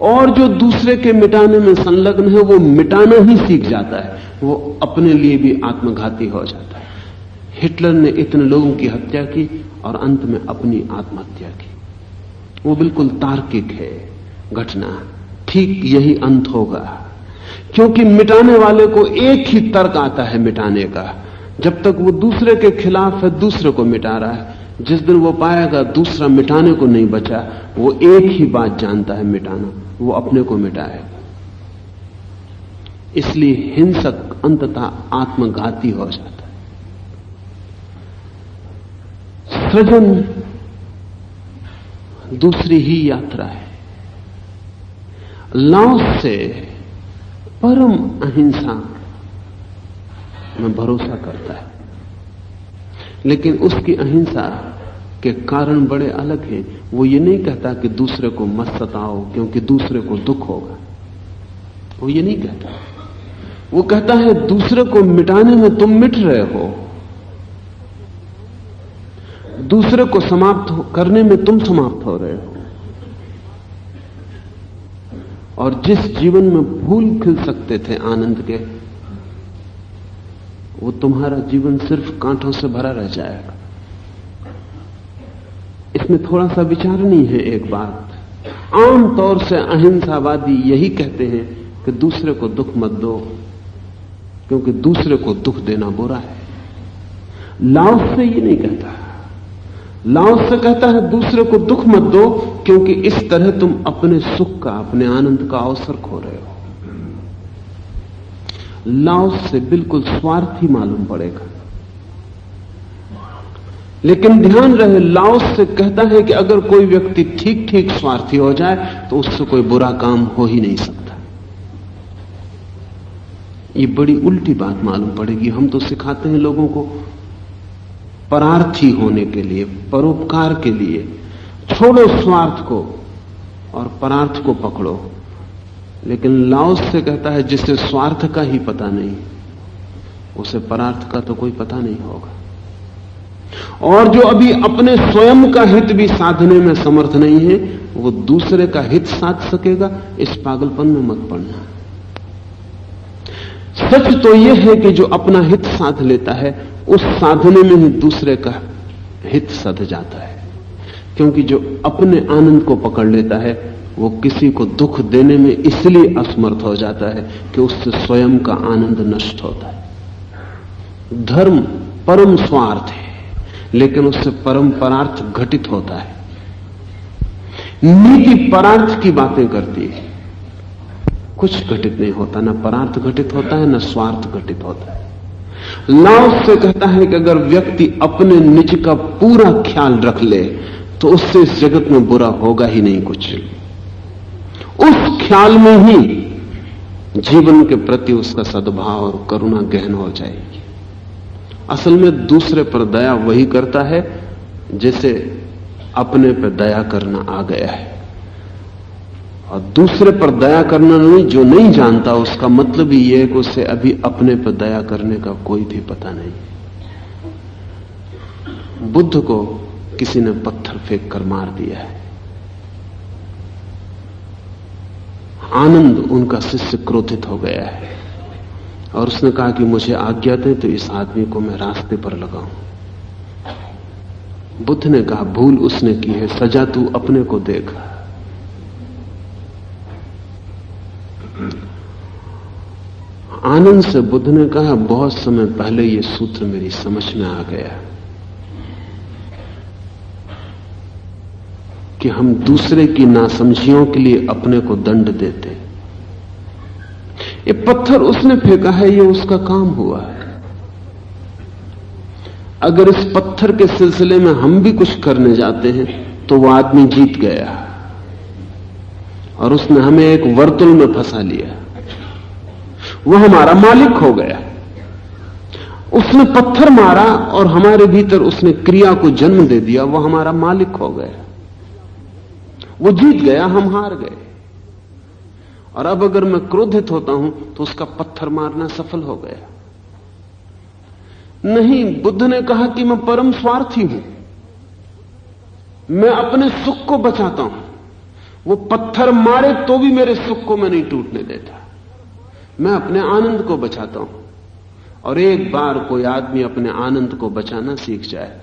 Speaker 3: और जो दूसरे के मिटाने में संलग्न है वो मिटाना ही सीख जाता है, वो अपने लिए भी आत्मघाती हो जाता है। हिटलर ने इतने लोगों की हत्या की और अंत में अपनी आत्महत्या की। वो बिल्कुल तार्किक है घटना, ठीक यही अंत होगा, क्योंकि मिटाने वाले को एक ही तर्क आता है मिटाने का। जब तक वो दूसरे के खिलाफ है, दूसरे को मिटा रहा है। जिस दिन वो पाएगा दूसरा मिटाने को नहीं बचा, वो एक ही बात जानता है मिटाना, वो अपने को मिटाएगा। इसलिए हिंसक अंततः आत्मघाती हो जाता है। सृजन दूसरी ही यात्रा है। लाओस से परम अहिंसा में भरोसा करता है, लेकिन उसकी अहिंसा के कारण बड़े अलग हैं। वो ये नहीं कहता कि दूसरे को मत सताओ क्योंकि दूसरे को दुख होगा, वो ये नहीं कहता। वो कहता है दूसरे को मिटाने में तुम मिट रहे हो, दूसरे को समाप्त करने में तुम समाप्त हो रहे हो। और जिस जीवन में फूल खिल सकते थे आनंद के, वो तुम्हारा जीवन सिर्फ कांटों से भरा रह जाएगा। इसमें थोड़ा सा विचारनी है एक बात। आमतौर से अहिंसावादी यही कहते हैं कि दूसरे को दुख मत दो क्योंकि दूसरे को दुख देना बुरा है। लाओस से ये नहीं कहता। लाओस से कहता है दूसरे को दुख मत दो क्योंकि इस तरह तुम अपने सुख का, अपने आनंद का अवसर खो रहे हो। लाओस से बिल्कुल स्वार्थी मालूम पड़ेगा, लेकिन ध्यान रहे लाओस से कहता है कि अगर कोई व्यक्ति ठीक ठीक स्वार्थी हो जाए तो उससे कोई बुरा काम हो ही नहीं सकता। ये बड़ी उल्टी बात मालूम पड़ेगी। हम तो सिखाते हैं लोगों को परार्थी होने के लिए, परोपकार के लिए। छोड़ो स्वार्थ को और परार्थ को पकड़ो। लेकिन लाओस से कहता है जिसे स्वार्थ का ही पता नहीं उसे परार्थ का तो कोई पता नहीं होगा। और जो अभी अपने स्वयं का हित भी साधने में समर्थ नहीं है, वो दूसरे का हित साध सकेगा? इस पागलपन में मत पड़ना। सच तो यह है कि जो अपना हित साध लेता है, उस साधने में ही दूसरे का हित सध जाता है। क्योंकि जो अपने आनंद को पकड़ लेता है, वो किसी को दुख देने में इसलिए असमर्थ हो जाता है कि उससे स्वयं का आनंद नष्ट होता है। धर्म परम स्वार्थ है, लेकिन उससे परम परार्थ घटित होता है। नीति परार्थ की बातें करती है, कुछ घटित नहीं होता। न परार्थ घटित होता है, न स्वार्थ घटित होता है। लाओस से कहता है कि अगर व्यक्ति अपने निज का पूरा ख्याल रख ले तो उससे इस जगत में बुरा होगा ही नहीं कुछ। उस ख्याल में ही जीवन के प्रति उसका सद्भाव और करुणा गहन हो जाएगी। असल में दूसरे पर दया वही करता है जैसे अपने पर दया करना आ गया है। और दूसरे पर दया करना नहीं, जो नहीं जानता उसका मतलब ही यह है कि उसे अभी अपने पर दया करने का कोई भी पता नहीं। बुद्ध को किसी ने पत्थर फेंक कर मार दिया है। आनंद उनका शिष्य क्रोधित हो गया है और उसने कहा कि मुझे आज्ञा दे तो इस आदमी को मैं रास्ते पर लगाऊं। बुद्ध ने कहा भूल उसने की है, सजा तू अपने को देख। आनंद से बुद्ध ने कहा बहुत समय पहले यह सूत्र मेरी समझ में आ गया कि हम दूसरे की नासमझियों के लिए अपने को दंड देते। ये पत्थर उसने फेंका है, ये उसका काम हुआ है। अगर इस पत्थर के सिलसिले में हम भी कुछ करने जाते हैं तो वो आदमी जीत गया और उसने हमें एक वर्तुल में फंसा लिया। वो हमारा मालिक हो गया। उसने पत्थर मारा और हमारे भीतर उसने क्रिया को जन्म दे दिया। वो हमारा मालिक हो गया। वो जीत गया, हम हार गए। और अब अगर मैं क्रोधित होता हूं तो उसका पत्थर मारना सफल हो गया। नहीं, बुद्ध ने कहा कि मैं परम स्वार्थी हूं, मैं अपने सुख को बचाता हूं। वो पत्थर मारे तो भी मेरे सुख को मैं नहीं टूटने देता, मैं अपने आनंद को बचाता हूं। और एक बार कोई आदमी अपने आनंद को बचाना सीख जाए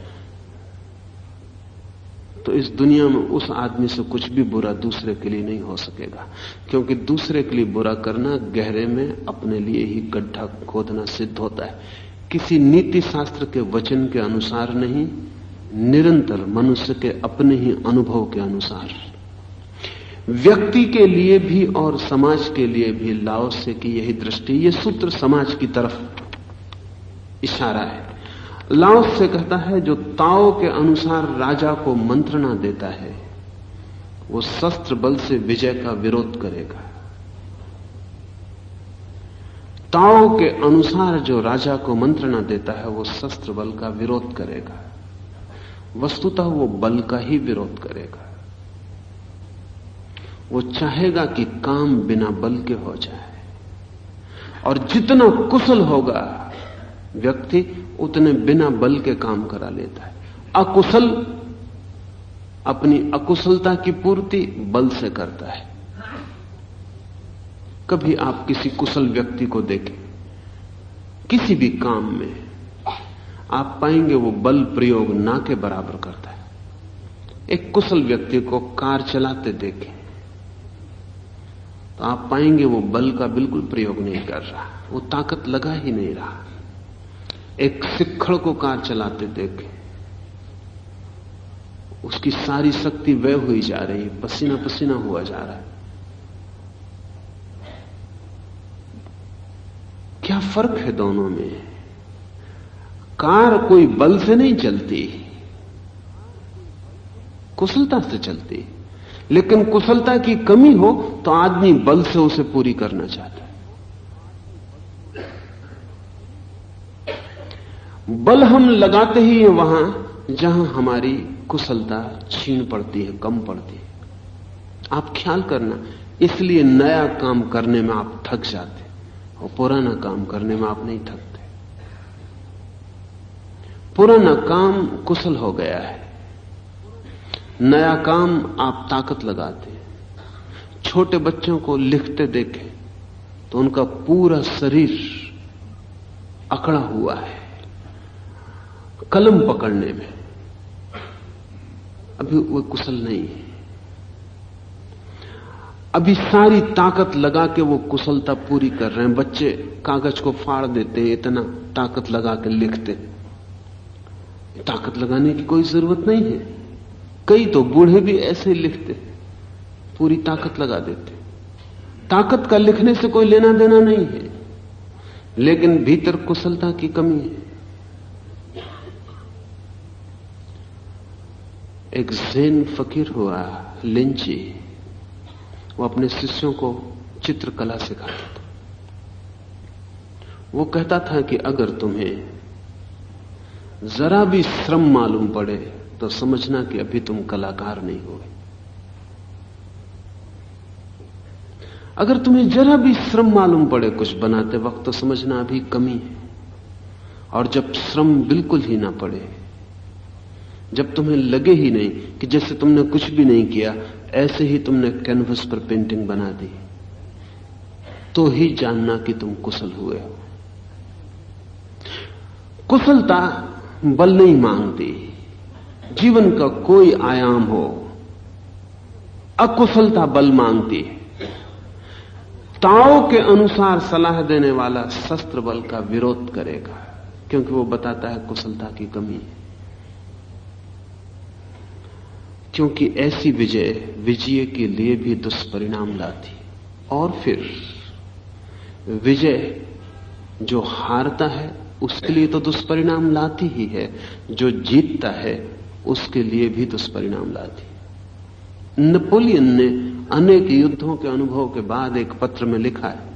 Speaker 3: तो इस दुनिया में उस आदमी से कुछ भी बुरा दूसरे के लिए नहीं हो सकेगा। क्योंकि दूसरे के लिए बुरा करना गहरे में अपने लिए ही गड्ढा खोदना सिद्ध होता है। किसी नीति शास्त्र के वचन के अनुसार नहीं, निरंतर मनुष्य के अपने ही अनुभव के अनुसार। व्यक्ति के लिए भी और समाज के लिए भी लाओसे की यही दृष्टि। यह सूत्र समाज की तरफ इशारा है। लाओस से कहता है जो ताओ के अनुसार राजा को मंत्रणा देता है वो शस्त्र बल से विजय का विरोध करेगा। ताओ के अनुसार जो राजा को मंत्रणा देता है वो शस्त्र बल का विरोध करेगा। वस्तुतः वो बल का ही विरोध करेगा। वो चाहेगा कि काम बिना बल के हो जाए। और जितना कुशल होगा व्यक्ति उतने बिना बल के काम करा लेता है। अकुशल अपनी अकुशलता की पूर्ति बल से करता है। कभी आप किसी कुशल व्यक्ति को देखें किसी भी काम में, आप पाएंगे वो बल प्रयोग ना के बराबर करता है। एक कुशल व्यक्ति को कार चलाते देखें तो आप पाएंगे वो बल का बिल्कुल प्रयोग नहीं कर रहा, वो ताकत लगा ही नहीं रहा। एक सिक्खड़ को कार चलाते देखें, उसकी सारी शक्ति व्यय हुई जा रही है, पसीना पसीना हुआ जा रहा है। क्या फर्क है दोनों में? कार कोई बल से नहीं चलती, कुशलता से चलती। लेकिन कुशलता की कमी हो तो आदमी बल से उसे पूरी करना चाहता है। बल हम लगाते ही हैं वहां जहां हमारी कुशलता छीन पड़ती है, कम पड़ती है। आप ख्याल करना, इसलिए नया काम करने में आप थक जाते और पुराना काम करने में आप नहीं थकते। पुराना काम कुशल हो गया है, नया काम आप ताकत लगाते हैं। छोटे बच्चों को लिखते देखें तो उनका पूरा शरीर अकड़ा हुआ है कलम पकड़ने में, अभी वो कुशल नहीं है। अभी सारी ताकत लगा के वो कुशलता पूरी कर रहे हैं। बच्चे कागज को फाड़ देते हैं, इतना ताकत लगा के लिखते हैं। ताकत लगाने की कोई जरूरत नहीं है। कई तो बूढ़े भी ऐसे लिखते, पूरी ताकत लगा देते। ताकत का लिखने से कोई लेना देना नहीं है, लेकिन भीतर कुशलता की कमी है। एक ज़ेन फकीर हुआ लिंची, वो अपने शिष्यों को चित्रकला सिखाता था। वो कहता था कि अगर तुम्हें जरा भी श्रम मालूम पड़े तो समझना कि अभी तुम कलाकार नहीं हुए। अगर तुम्हें जरा भी श्रम मालूम पड़े कुछ बनाते वक्त तो समझना अभी कमी है। और जब श्रम बिल्कुल ही ना पड़े, जब तुम्हें लगे ही नहीं कि जैसे तुमने कुछ भी नहीं किया, ऐसे ही तुमने कैनवस पर पेंटिंग बना दी, तो ही जानना कि तुम कुशल हुए हो। कुशलता बल नहीं मांगती। जीवन का कोई आयाम हो, अकुशलता बल मांगती है। ताओ के अनुसार सलाह देने वाला शस्त्र बल का विरोध करेगा, क्योंकि वो बताता है कुशलता की कमी है। क्योंकि ऐसी विजय के लिए भी दुष्परिणाम लाती। और फिर विजय जो हारता है उसके लिए तो दुष्परिणाम लाती ही है, जो जीतता है उसके लिए भी दुष्परिणाम लाती। नेपोलियन ने अनेक युद्धों के अनुभव के बाद एक पत्र में लिखा है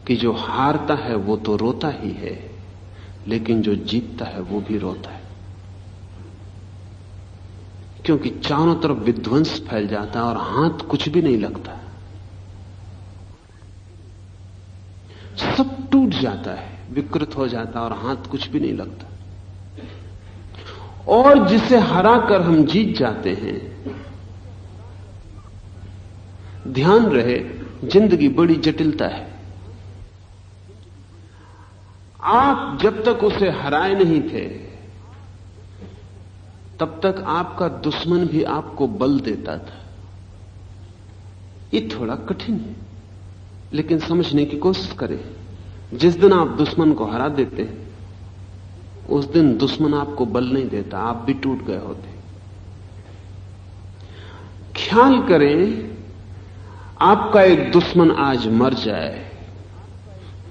Speaker 3: कि जो हारता है वो तो रोता ही है, लेकिन जो जीतता है वो भी रोता है। क्योंकि चारों तरफ विध्वंस फैल जाता है और हाथ कुछ भी नहीं लगता, सब टूट जाता है, विकृत हो जाता है और हाथ कुछ भी नहीं लगता। और जिसे हराकर हम जीत जाते हैं, ध्यान रहे जिंदगी बड़ी जटिलता है। आप जब तक उसे हराए नहीं थे तब तक आपका दुश्मन भी आपको बल देता था। ये थोड़ा कठिन है, लेकिन समझने की कोशिश करें। जिस दिन आप दुश्मन को हरा देते हैं उस दिन दुश्मन आपको बल नहीं देता, आप भी टूट गए होते। ख्याल करें आपका एक दुश्मन आज मर जाए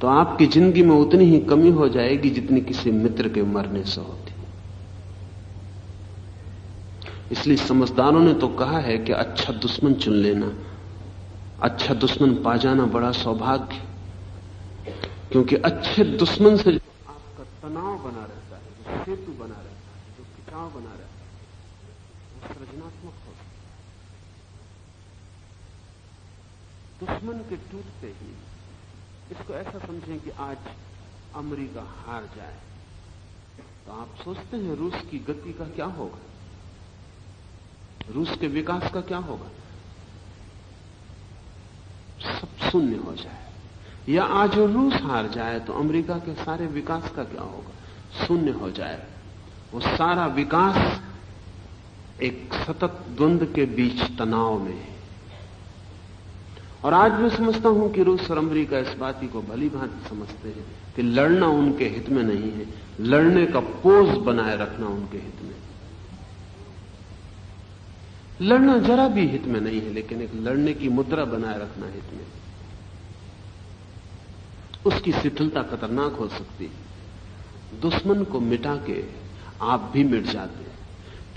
Speaker 3: तो आपकी जिंदगी में उतनी ही कमी हो जाएगी जितनी किसी मित्र के मरने से होती। इसलिए समझदारों ने तो कहा है कि अच्छा दुश्मन चुन लेना, अच्छा दुश्मन पा जाना बड़ा सौभाग्य, क्योंकि अच्छे दुश्मन से जो आपका तनाव बना रहता है, जो सेतु बना रहता है, जो खिंचाव बना रहता है, वो सृजनात्मक होता है। दुश्मन के टूटते ही इसको ऐसा समझें कि आज अमेरिका हार जाए तो आप सोचते हैं रूस की गति का क्या होगा, रूस के विकास का क्या होगा? सब शून्य हो जाए। या आज रूस हार जाए तो अमेरिका के सारे विकास का क्या होगा? शून्य हो जाए। वो सारा विकास एक सतत द्वंद्व के बीच तनाव में है। और आज मैं समझता हूं कि रूस और अमेरिका इस बात को भली भांति समझते हैं कि लड़ना उनके हित में नहीं है, लड़ने का पोज बनाए रखना उनके हित में। लड़ना जरा भी हित में नहीं है, लेकिन एक लड़ने की मुद्रा बनाए रखना हित में। उसकी शिथिलता खतरनाक हो सकती है। दुश्मन को मिटा के आप भी मिट जाते हैं,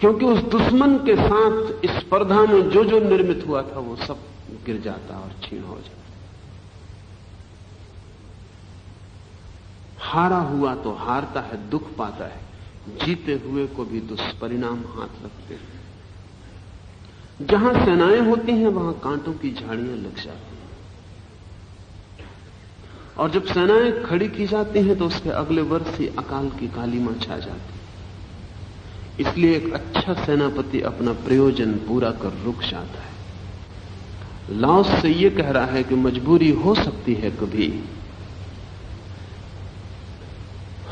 Speaker 3: क्योंकि उस दुश्मन के साथ स्पर्धा में जो जो निर्मित हुआ था वो सब गिर जाता और छीन हो जाता। हारा हुआ तो हारता है, दुख पाता है, जीते हुए को भी दुष्परिणाम हाथ लगते हैं। जहां सेनाएं होती हैं वहां कांटों की झाड़ियां लग जाती हैं। और जब सेनाएं खड़ी की जाती हैं तो उसके अगले वर्ष ही अकाल की कालीमा छा जाती। इसलिए एक अच्छा सेनापति अपना प्रयोजन पूरा कर रुक जाता है। लाओस से यह कह रहा है कि मजबूरी हो सकती है कभी,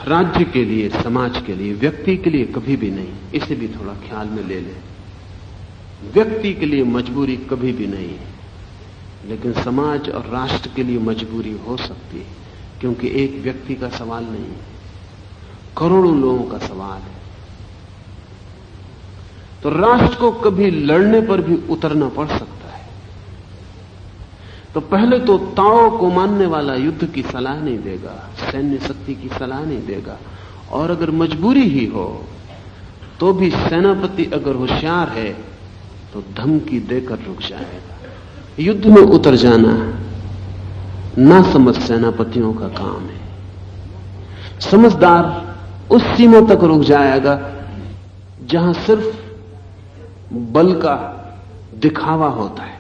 Speaker 3: राज्य के लिए, समाज के लिए, व्यक्ति के लिए कभी भी नहीं। इसे भी थोड़ा ख्याल में ले लें। व्यक्ति के लिए मजबूरी कभी भी नहीं है, लेकिन समाज और राष्ट्र के लिए मजबूरी हो सकती है, क्योंकि एक व्यक्ति का सवाल नहीं है, करोड़ों लोगों का सवाल है। तो राष्ट्र को कभी लड़ने पर भी उतरना पड़ सकता है। तो पहले तो ताओ को मानने वाला युद्ध की सलाह नहीं देगा, सैन्य शक्ति की सलाह नहीं देगा, और अगर मजबूरी ही हो तो भी सेनापति अगर होशियार है तो धमकी देकर रुक जाएगा। युद्ध में उतर जाना ना समझ सेनापतियों का काम है। समझदार उस सीमा तक रुक जाएगा जहां सिर्फ बल का दिखावा होता है,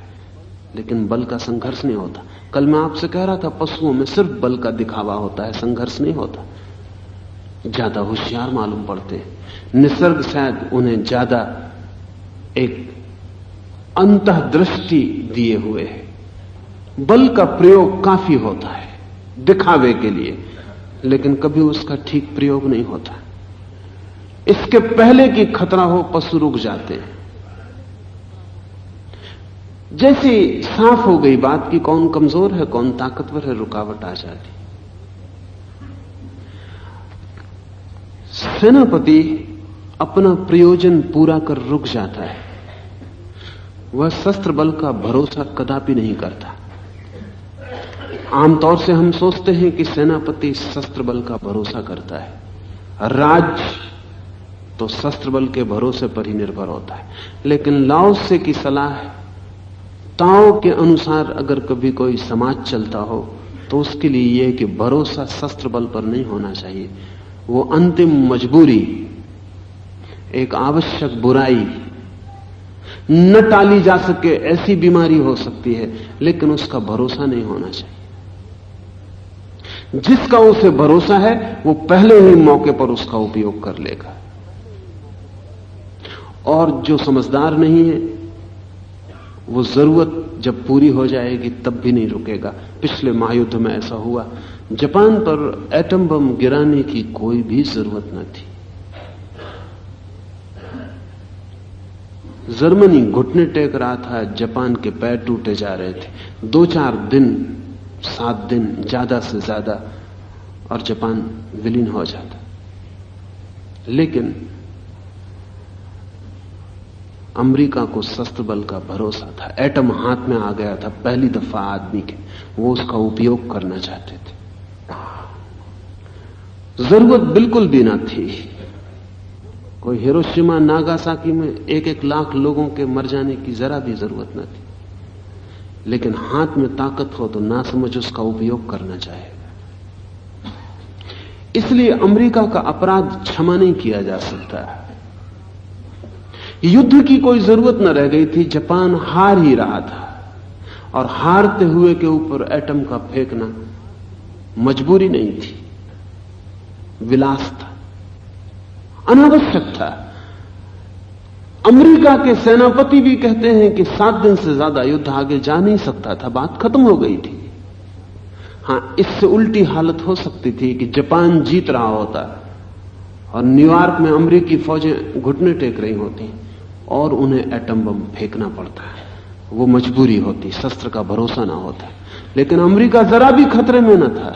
Speaker 3: लेकिन बल का संघर्ष नहीं होता। कल मैं आपसे कह रहा था, पशुओं में सिर्फ बल का दिखावा होता है, संघर्ष नहीं होता। ज्यादा होशियार मालूम पड़ते हैं। निसर्ग शायद उन्हें ज्यादा एक अंतःदृष्टि दिए हुए है। बल का प्रयोग काफी होता है दिखावे के लिए, लेकिन कभी उसका ठीक प्रयोग नहीं होता। इसके पहले कि खतरा हो पशु रुक जाते हैं। जैसी साफ हो गई बात कि कौन कमजोर है कौन ताकतवर है, रुकावट आ जाती। सेनापति अपना प्रयोजन पूरा कर रुक जाता है। वह शस्त्र बल का भरोसा कदापि नहीं करता। आमतौर से हम सोचते हैं कि सेनापति शस्त्र बल का भरोसा करता है, राज्य तो शस्त्र बल के भरोसे पर ही निर्भर होता है। लेकिन लाओसे की सलाह है, ताओ के अनुसार अगर कभी कोई समाज चलता हो तो उसके लिए यह कि भरोसा शस्त्र बल पर नहीं होना चाहिए। वो अंतिम मजबूरी, एक आवश्यक बुराई, न टाली जा सके ऐसी बीमारी हो सकती है, लेकिन उसका भरोसा नहीं होना चाहिए। जिसका उसे भरोसा है वो पहले ही मौके पर उसका उपयोग कर लेगा, और जो समझदार नहीं है वो जरूरत जब पूरी हो जाएगी तब भी नहीं रुकेगा। पिछले महायुद्ध में ऐसा हुआ। जापान पर एटम बम गिराने की कोई भी जरूरत न थी। जर्मनी घुटने टेक रहा था, जापान के पैर टूटे जा रहे थे। 2-4 दिन, 7 दिन ज्यादा से ज्यादा, और जापान विलीन हो जाता। लेकिन अमेरिका को शस्त्र बल का भरोसा था। एटम हाथ में आ गया था पहली दफा आदमी के, वो उसका उपयोग करना चाहते थे। जरूरत बिल्कुल भी ना थी। कोई हिरोशिमा नागासाकी में 1-1 लाख लोगों के मर जाने की जरा भी जरूरत न थी, लेकिन हाथ में ताकत हो तो ना समझ उसका उपयोग करना चाहेगा। इसलिए अमेरिका का अपराध क्षमा नहीं किया जा सकता। युद्ध की कोई जरूरत न रह गई थी। जापान हार ही रहा था, और हारते हुए के ऊपर एटम का फेंकना मजबूरी नहीं थी, विलास था, अनावश्यक था। अमेरिका के सेनापति भी कहते हैं कि 7 दिन से ज्यादा युद्ध आगे जा नहीं सकता था, बात खत्म हो गई थी। हां, इससे उल्टी हालत हो सकती थी कि जापान जीत रहा होता और न्यूयॉर्क में अमेरिकी फौजें घुटने टेक रही होती और उन्हें एटम बम फेंकना पड़ता है। वो मजबूरी होती, शस्त्र का भरोसा ना होता। लेकिन अमेरिका जरा भी खतरे में न था।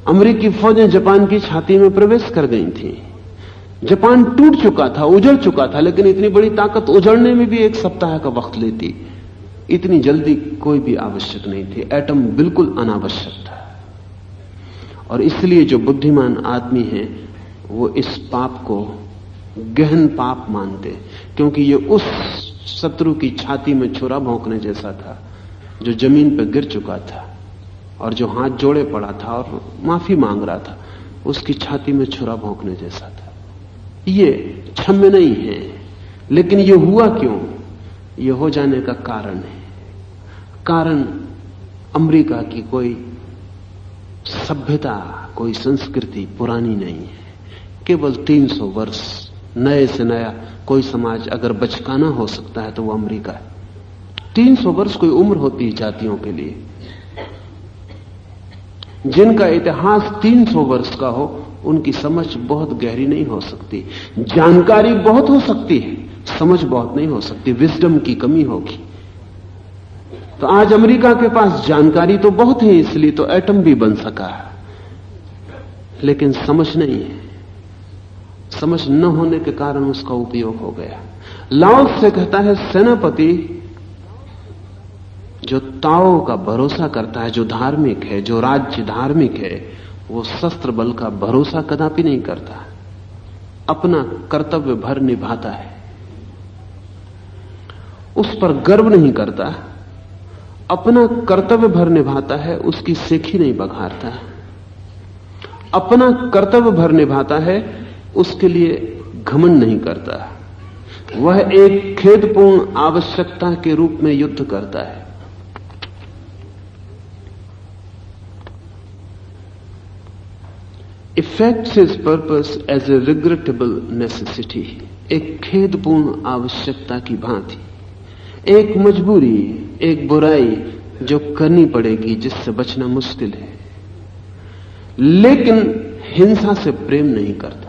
Speaker 3: अमेरिकी फौजें जापान की छाती में प्रवेश कर गई थी। जापान टूट चुका था, उजड़ चुका था, लेकिन इतनी बड़ी ताकत उजड़ने में भी 1 सप्ताह का वक्त लेती। इतनी जल्दी कोई भी आवश्यक नहीं थी। एटम बिल्कुल अनावश्यक था। और इसलिए जो बुद्धिमान आदमी है वो इस पाप को गहन पाप मानते, क्योंकि ये उस शत्रु की छाती में छुरा भोंकने जैसा था जो जमीन पर गिर चुका था और जो हाथ जोड़े पड़ा था और माफी मांग रहा था। उसकी छाती में छुरा भोंकने जैसा था। ये क्षम्य नहीं है, लेकिन ये हुआ क्यों? ये हो जाने का कारण है। कारण अमेरिका की कोई सभ्यता, कोई संस्कृति पुरानी नहीं है। केवल 300 वर्ष नए से नया कोई समाज अगर बचकाना हो सकता है तो वो अमेरिका है। 300 वर्ष कोई उम्र होती है जातियों के लिए। जिनका इतिहास 300 वर्ष का हो उनकी समझ बहुत गहरी नहीं हो सकती। जानकारी बहुत हो सकती है, समझ बहुत नहीं हो सकती, विजडम की कमी होगी। तो आज अमेरिका के पास जानकारी तो बहुत है, इसलिए तो एटम भी बन सका, लेकिन समझ नहीं है। समझ न होने के कारण उसका उपयोग हो गया। लाओ से कहता है, सेनापति जो ताओ का भरोसा करता है, जो धार्मिक है, जो राज्य धार्मिक है, वो शस्त्र बल का भरोसा कदापि नहीं करता, अपना कर्तव्य भर निभाता है, उस पर गर्व नहीं करता, अपना कर्तव्य भर निभाता है, उसकी सेखी नहीं बघारता, अपना कर्तव्य भर निभाता है, उसके लिए घमंड नहीं करता। वह एक खेदपूर्ण आवश्यकता के रूप में युद्ध करता है। Effects his purpose as a regrettable necessity, एक खेदपूर्ण आवश्यकता की भांति, एक मजबूरी, एक बुराई जो करनी पड़ेगी, जिससे बचना मुश्किल है, लेकिन हिंसा से प्रेम नहीं करता।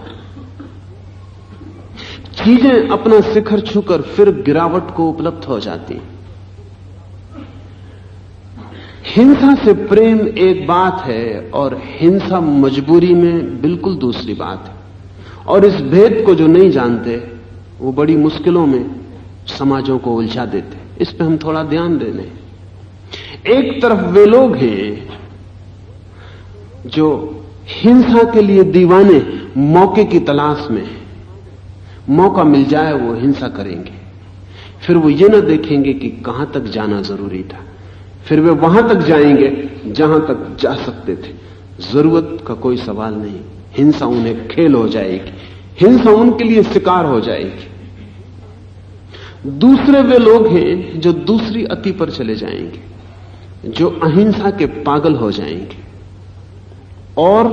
Speaker 3: चीजें अपना शिखर छूकर फिर गिरावट को उपलब्ध हो जाती हैं। हिंसा से प्रेम एक बात है और हिंसा मजबूरी में बिल्कुल दूसरी बात है। और इस भेद को जो नहीं जानते वो बड़ी मुश्किलों में समाजों को उलझा देते। इस पे हम थोड़ा ध्यान दे लें। एक तरफ वे लोग हैं जो हिंसा के लिए दीवाने, मौके की तलाश में, मौका मिल जाए वो हिंसा करेंगे, फिर वो ये न देखेंगे कि कहां तक जाना जरूरी था, फिर वे वहां तक जाएंगे जहां तक जा सकते थे। जरूरत का कोई सवाल नहीं, हिंसा उन्हें खेल हो जाएगी, हिंसा उनके लिए शिकार हो जाएगी। दूसरे वे लोग हैं जो दूसरी अति पर चले जाएंगे, जो अहिंसा के पागल हो जाएंगे और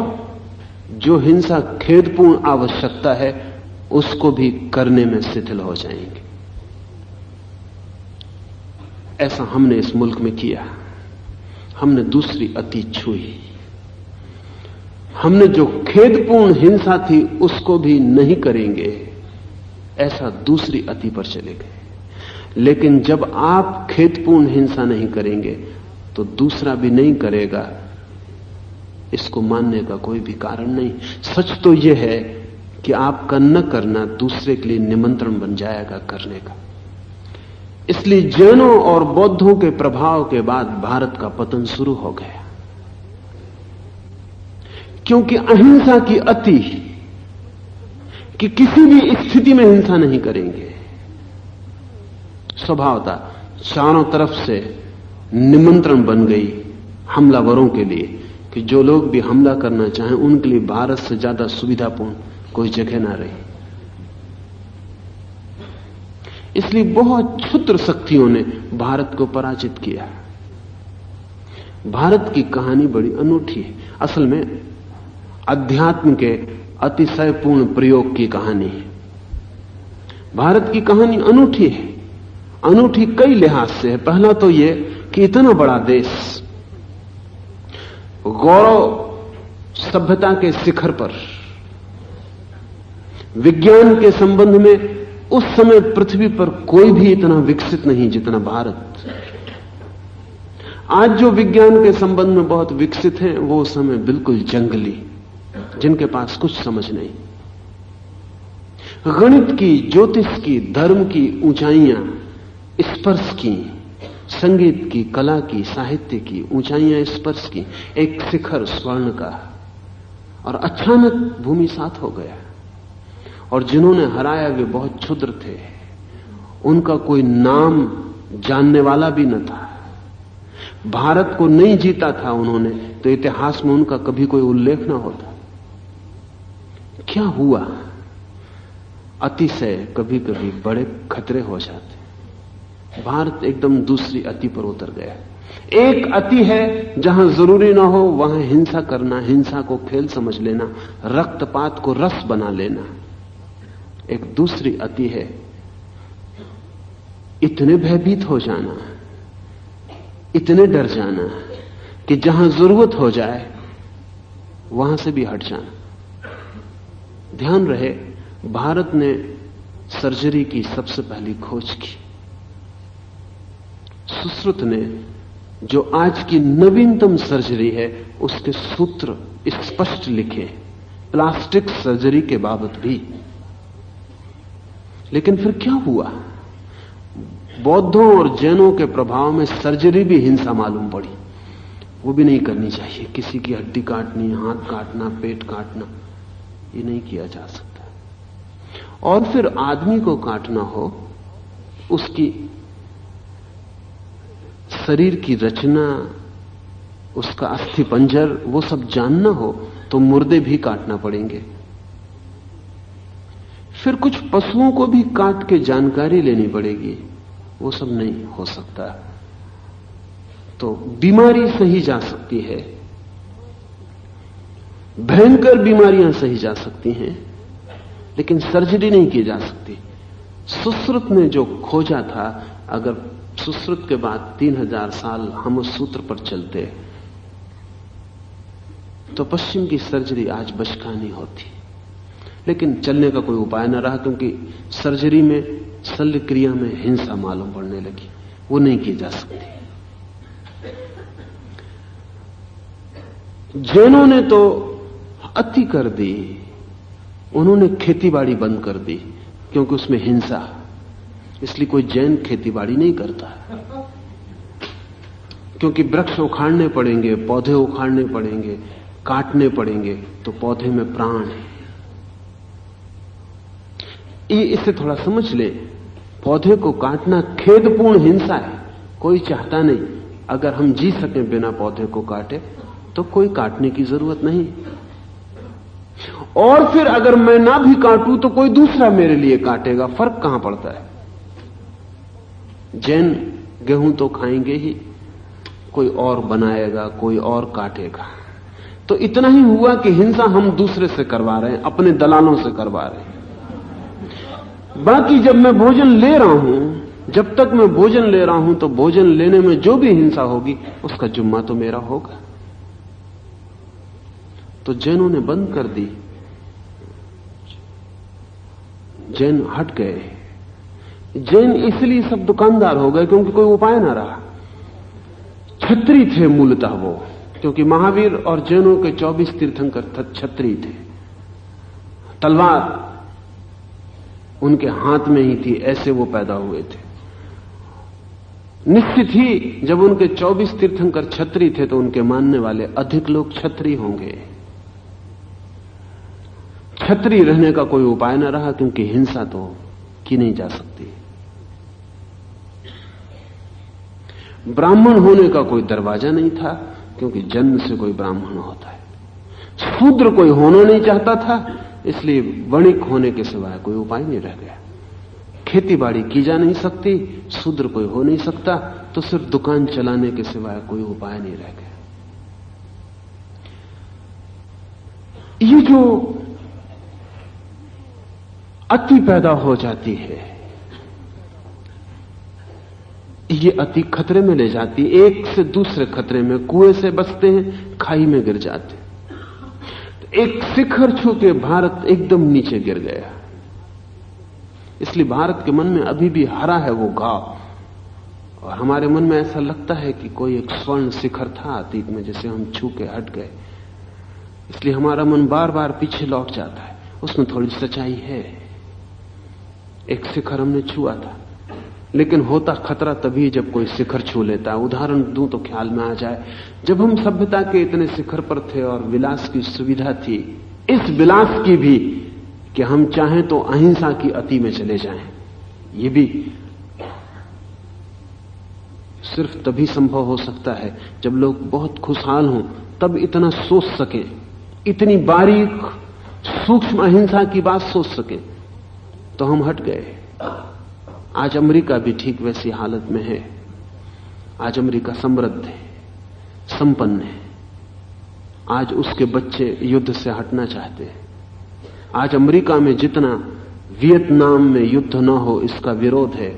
Speaker 3: जो हिंसा खेदपूर्ण आवश्यकता है उसको भी करने में शिथिल हो जाएंगे। ऐसा हमने इस मुल्क में किया। हमने दूसरी अति छुई। हमने जो खेदपूर्ण हिंसा थी उसको भी नहीं करेंगे, ऐसा दूसरी अति पर चले गए। लेकिन जब आप खेदपूर्ण हिंसा नहीं करेंगे तो दूसरा भी नहीं करेगा, इसको मानने का कोई भी कारण नहीं। सच तो यह है कि आपका न करना दूसरे के लिए निमंत्रण बन जाएगा करने का। इसलिए जैनों और बौद्धों के प्रभाव के बाद भारत का पतन शुरू हो गया, क्योंकि अहिंसा की अति कि किसी भी स्थिति में हिंसा नहीं करेंगे, स्वभावता चारों तरफ से निमंत्रण बन गई हमलावरों के लिए कि जो लोग भी हमला करना चाहें उनके लिए भारत से ज्यादा सुविधापूर्ण कोई जगह ना रही। इसलिए बहुत क्षुद्र शक्तियों ने भारत को पराजित किया। भारत की कहानी बड़ी अनूठी है। असल में अध्यात्म के अतिशयपूर्ण प्रयोग की कहानी है। भारत की कहानी अनूठी है, अनूठी कई लिहाज से है। पहला तो यह कि इतना बड़ा देश, गौरव सभ्यता के शिखर पर, विज्ञान के संबंध में उस समय पृथ्वी पर कोई भी इतना विकसित नहीं जितना भारत। आज जो विज्ञान के संबंध में बहुत विकसित हैं वो उस समय बिल्कुल जंगली, जिनके पास कुछ समझ नहीं। गणित की, ज्योतिष की, धर्म की ऊंचाइयां स्पर्श की, संगीत की, कला की, साहित्य की ऊंचाइयां स्पर्श की, एक शिखर स्वर्ण का, और अचानक भूमि सात हो गया। और जिन्होंने हराया वे बहुत क्षुद्र थे, उनका कोई नाम जानने वाला भी न था। भारत को नहीं जीता था उन्होंने तो इतिहास में उनका कभी कोई उल्लेख ना होता। क्या हुआ? अतिशय कभी कभी बड़े खतरे हो जाते। भारत एकदम दूसरी अति पर उतर गया। एक अति है जहां जरूरी ना हो वहां हिंसा करना, हिंसा को खेल समझ लेना, रक्तपात को रस बना लेना। एक दूसरी अति है इतने भयभीत हो जाना, इतने डर जाना कि जहां जरूरत हो जाए वहां से भी हट जाना। ध्यान रहे, भारत ने सर्जरी की सबसे पहली खोज की। सुश्रुत ने जो आज की नवीनतम सर्जरी है उसके सूत्र स्पष्ट लिखे, प्लास्टिक सर्जरी के बाबत भी। लेकिन फिर क्या हुआ? बौद्धों और जैनों के प्रभाव में सर्जरी भी हिंसा मालूम पड़ी। वो भी नहीं करनी चाहिए। किसी की हड्डी काटनी, हाथ काटना, पेट काटना, ये नहीं किया जा सकता। और फिर आदमी को काटना हो, उसकी शरीर की रचना, उसका अस्थिपंजर, वो सब जानना हो तो मुर्दे भी काटना पड़ेंगे। फिर कुछ पशुओं को भी काट के जानकारी लेनी पड़ेगी, वो सब नहीं हो सकता। तो बीमारी सही जा सकती है, भयंकर बीमारियां सही जा सकती हैं, लेकिन सर्जरी नहीं की जा सकती। सुश्रुत ने जो खोजा था, अगर सुश्रुत के बाद 3000 साल हम उस सूत्र पर चलते तो पश्चिम की सर्जरी आज बचकानी होती। लेकिन चलने का कोई उपाय न रहा, क्योंकि सर्जरी में, शल्य क्रिया में हिंसा मालूम पड़ने लगी, वो नहीं की जा सकती। जैनों ने तो अति कर दी, उन्होंने खेतीबाड़ी बंद कर दी, क्योंकि उसमें हिंसा, इसलिए कोई जैन खेतीबाड़ी नहीं करता, क्योंकि वृक्ष उखाड़ने पड़ेंगे, पौधे उखाड़ने पड़ेंगे, काटने पड़ेंगे, तो पौधे में प्राण है। ये इसे थोड़ा समझ ले, पौधे को काटना खेदपूर्ण हिंसा है, कोई चाहता नहीं। अगर हम जी सकें बिना पौधे को काटे तो कोई काटने की जरूरत नहीं। और फिर अगर मैं ना भी काटूं तो कोई दूसरा मेरे लिए काटेगा, फर्क कहां पड़ता है? जैन गेहूं तो खाएंगे ही, कोई और बनाएगा, कोई और काटेगा। तो इतना ही हुआ कि हिंसा हम दूसरे से करवा रहे हैं, अपने दलालों से करवा रहे हैं। बाकी जब मैं भोजन ले रहा हूं, जब तक मैं भोजन ले रहा हूं, तो भोजन लेने में जो भी हिंसा होगी उसका जुम्मा तो मेरा होगा। तो जैनों ने बंद कर दी, जैन हट गए। जैन इसलिए सब दुकानदार हो गए क्योंकि कोई उपाय ना रहा। छत्री थे मूलतः वो, क्योंकि महावीर और जैनों के 24 तीर्थंकर छत्री थे। तलवार उनके हाथ में ही थी, ऐसे वो पैदा हुए थे। निश्चित ही जब उनके 24 तीर्थंकर छत्री थे तो उनके मानने वाले अधिक लोग छत्री होंगे। छत्री रहने का कोई उपाय न रहा, क्योंकि हिंसा तो की नहीं जा सकती। ब्राह्मण होने का कोई दरवाजा नहीं था, क्योंकि जन्म से कोई ब्राह्मण होता है। शूद्र कोई होना नहीं चाहता था, इसलिए वणिक होने के सिवाय कोई उपाय नहीं रह गया। खेतीबाड़ी की जा नहीं सकती, शूद्र कोई हो नहीं सकता, तो सिर्फ दुकान चलाने के सिवाय कोई उपाय नहीं रह गया। ये जो अति पैदा हो जाती है, ये अति खतरे में ले जाती है, एक से दूसरे खतरे में। कुएं से बचते हैं, खाई में गिर जाते हैं। एक शिखर छू के भारत एकदम नीचे गिर गया। इसलिए भारत के मन में अभी भी हरा है वो घाव, और हमारे मन में ऐसा लगता है कि कोई एक स्वर्ण शिखर था अतीत में, जैसे हम छू के हट गए। इसलिए हमारा मन बार बार पीछे लौट जाता है। उसमें थोड़ी सच्चाई है। एक शिखर हमने छुआ था, लेकिन होता खतरा तभी जब कोई शिखर छू लेता है। उदाहरण दूं तो ख्याल में आ जाए, जब हम सभ्यता के इतने शिखर पर थे और विलास की सुविधा थी, इस विलास की भी कि हम चाहें तो अहिंसा की अति में चले जाएं, ये भी सिर्फ तभी संभव हो सकता है जब लोग बहुत खुशहाल हों, तब इतना सोच सकें, इतनी बारीक सूक्ष्म अहिंसा की बात सोच सकें। तो हम हट गए। आज अमेरिका भी ठीक वैसी हालत में है। आज अमेरिका समृद्ध है, संपन्न है। आज उसके बच्चे युद्ध से हटना चाहते हैं। आज अमेरिका में जितना वियतनाम में युद्ध न हो इसका विरोध है,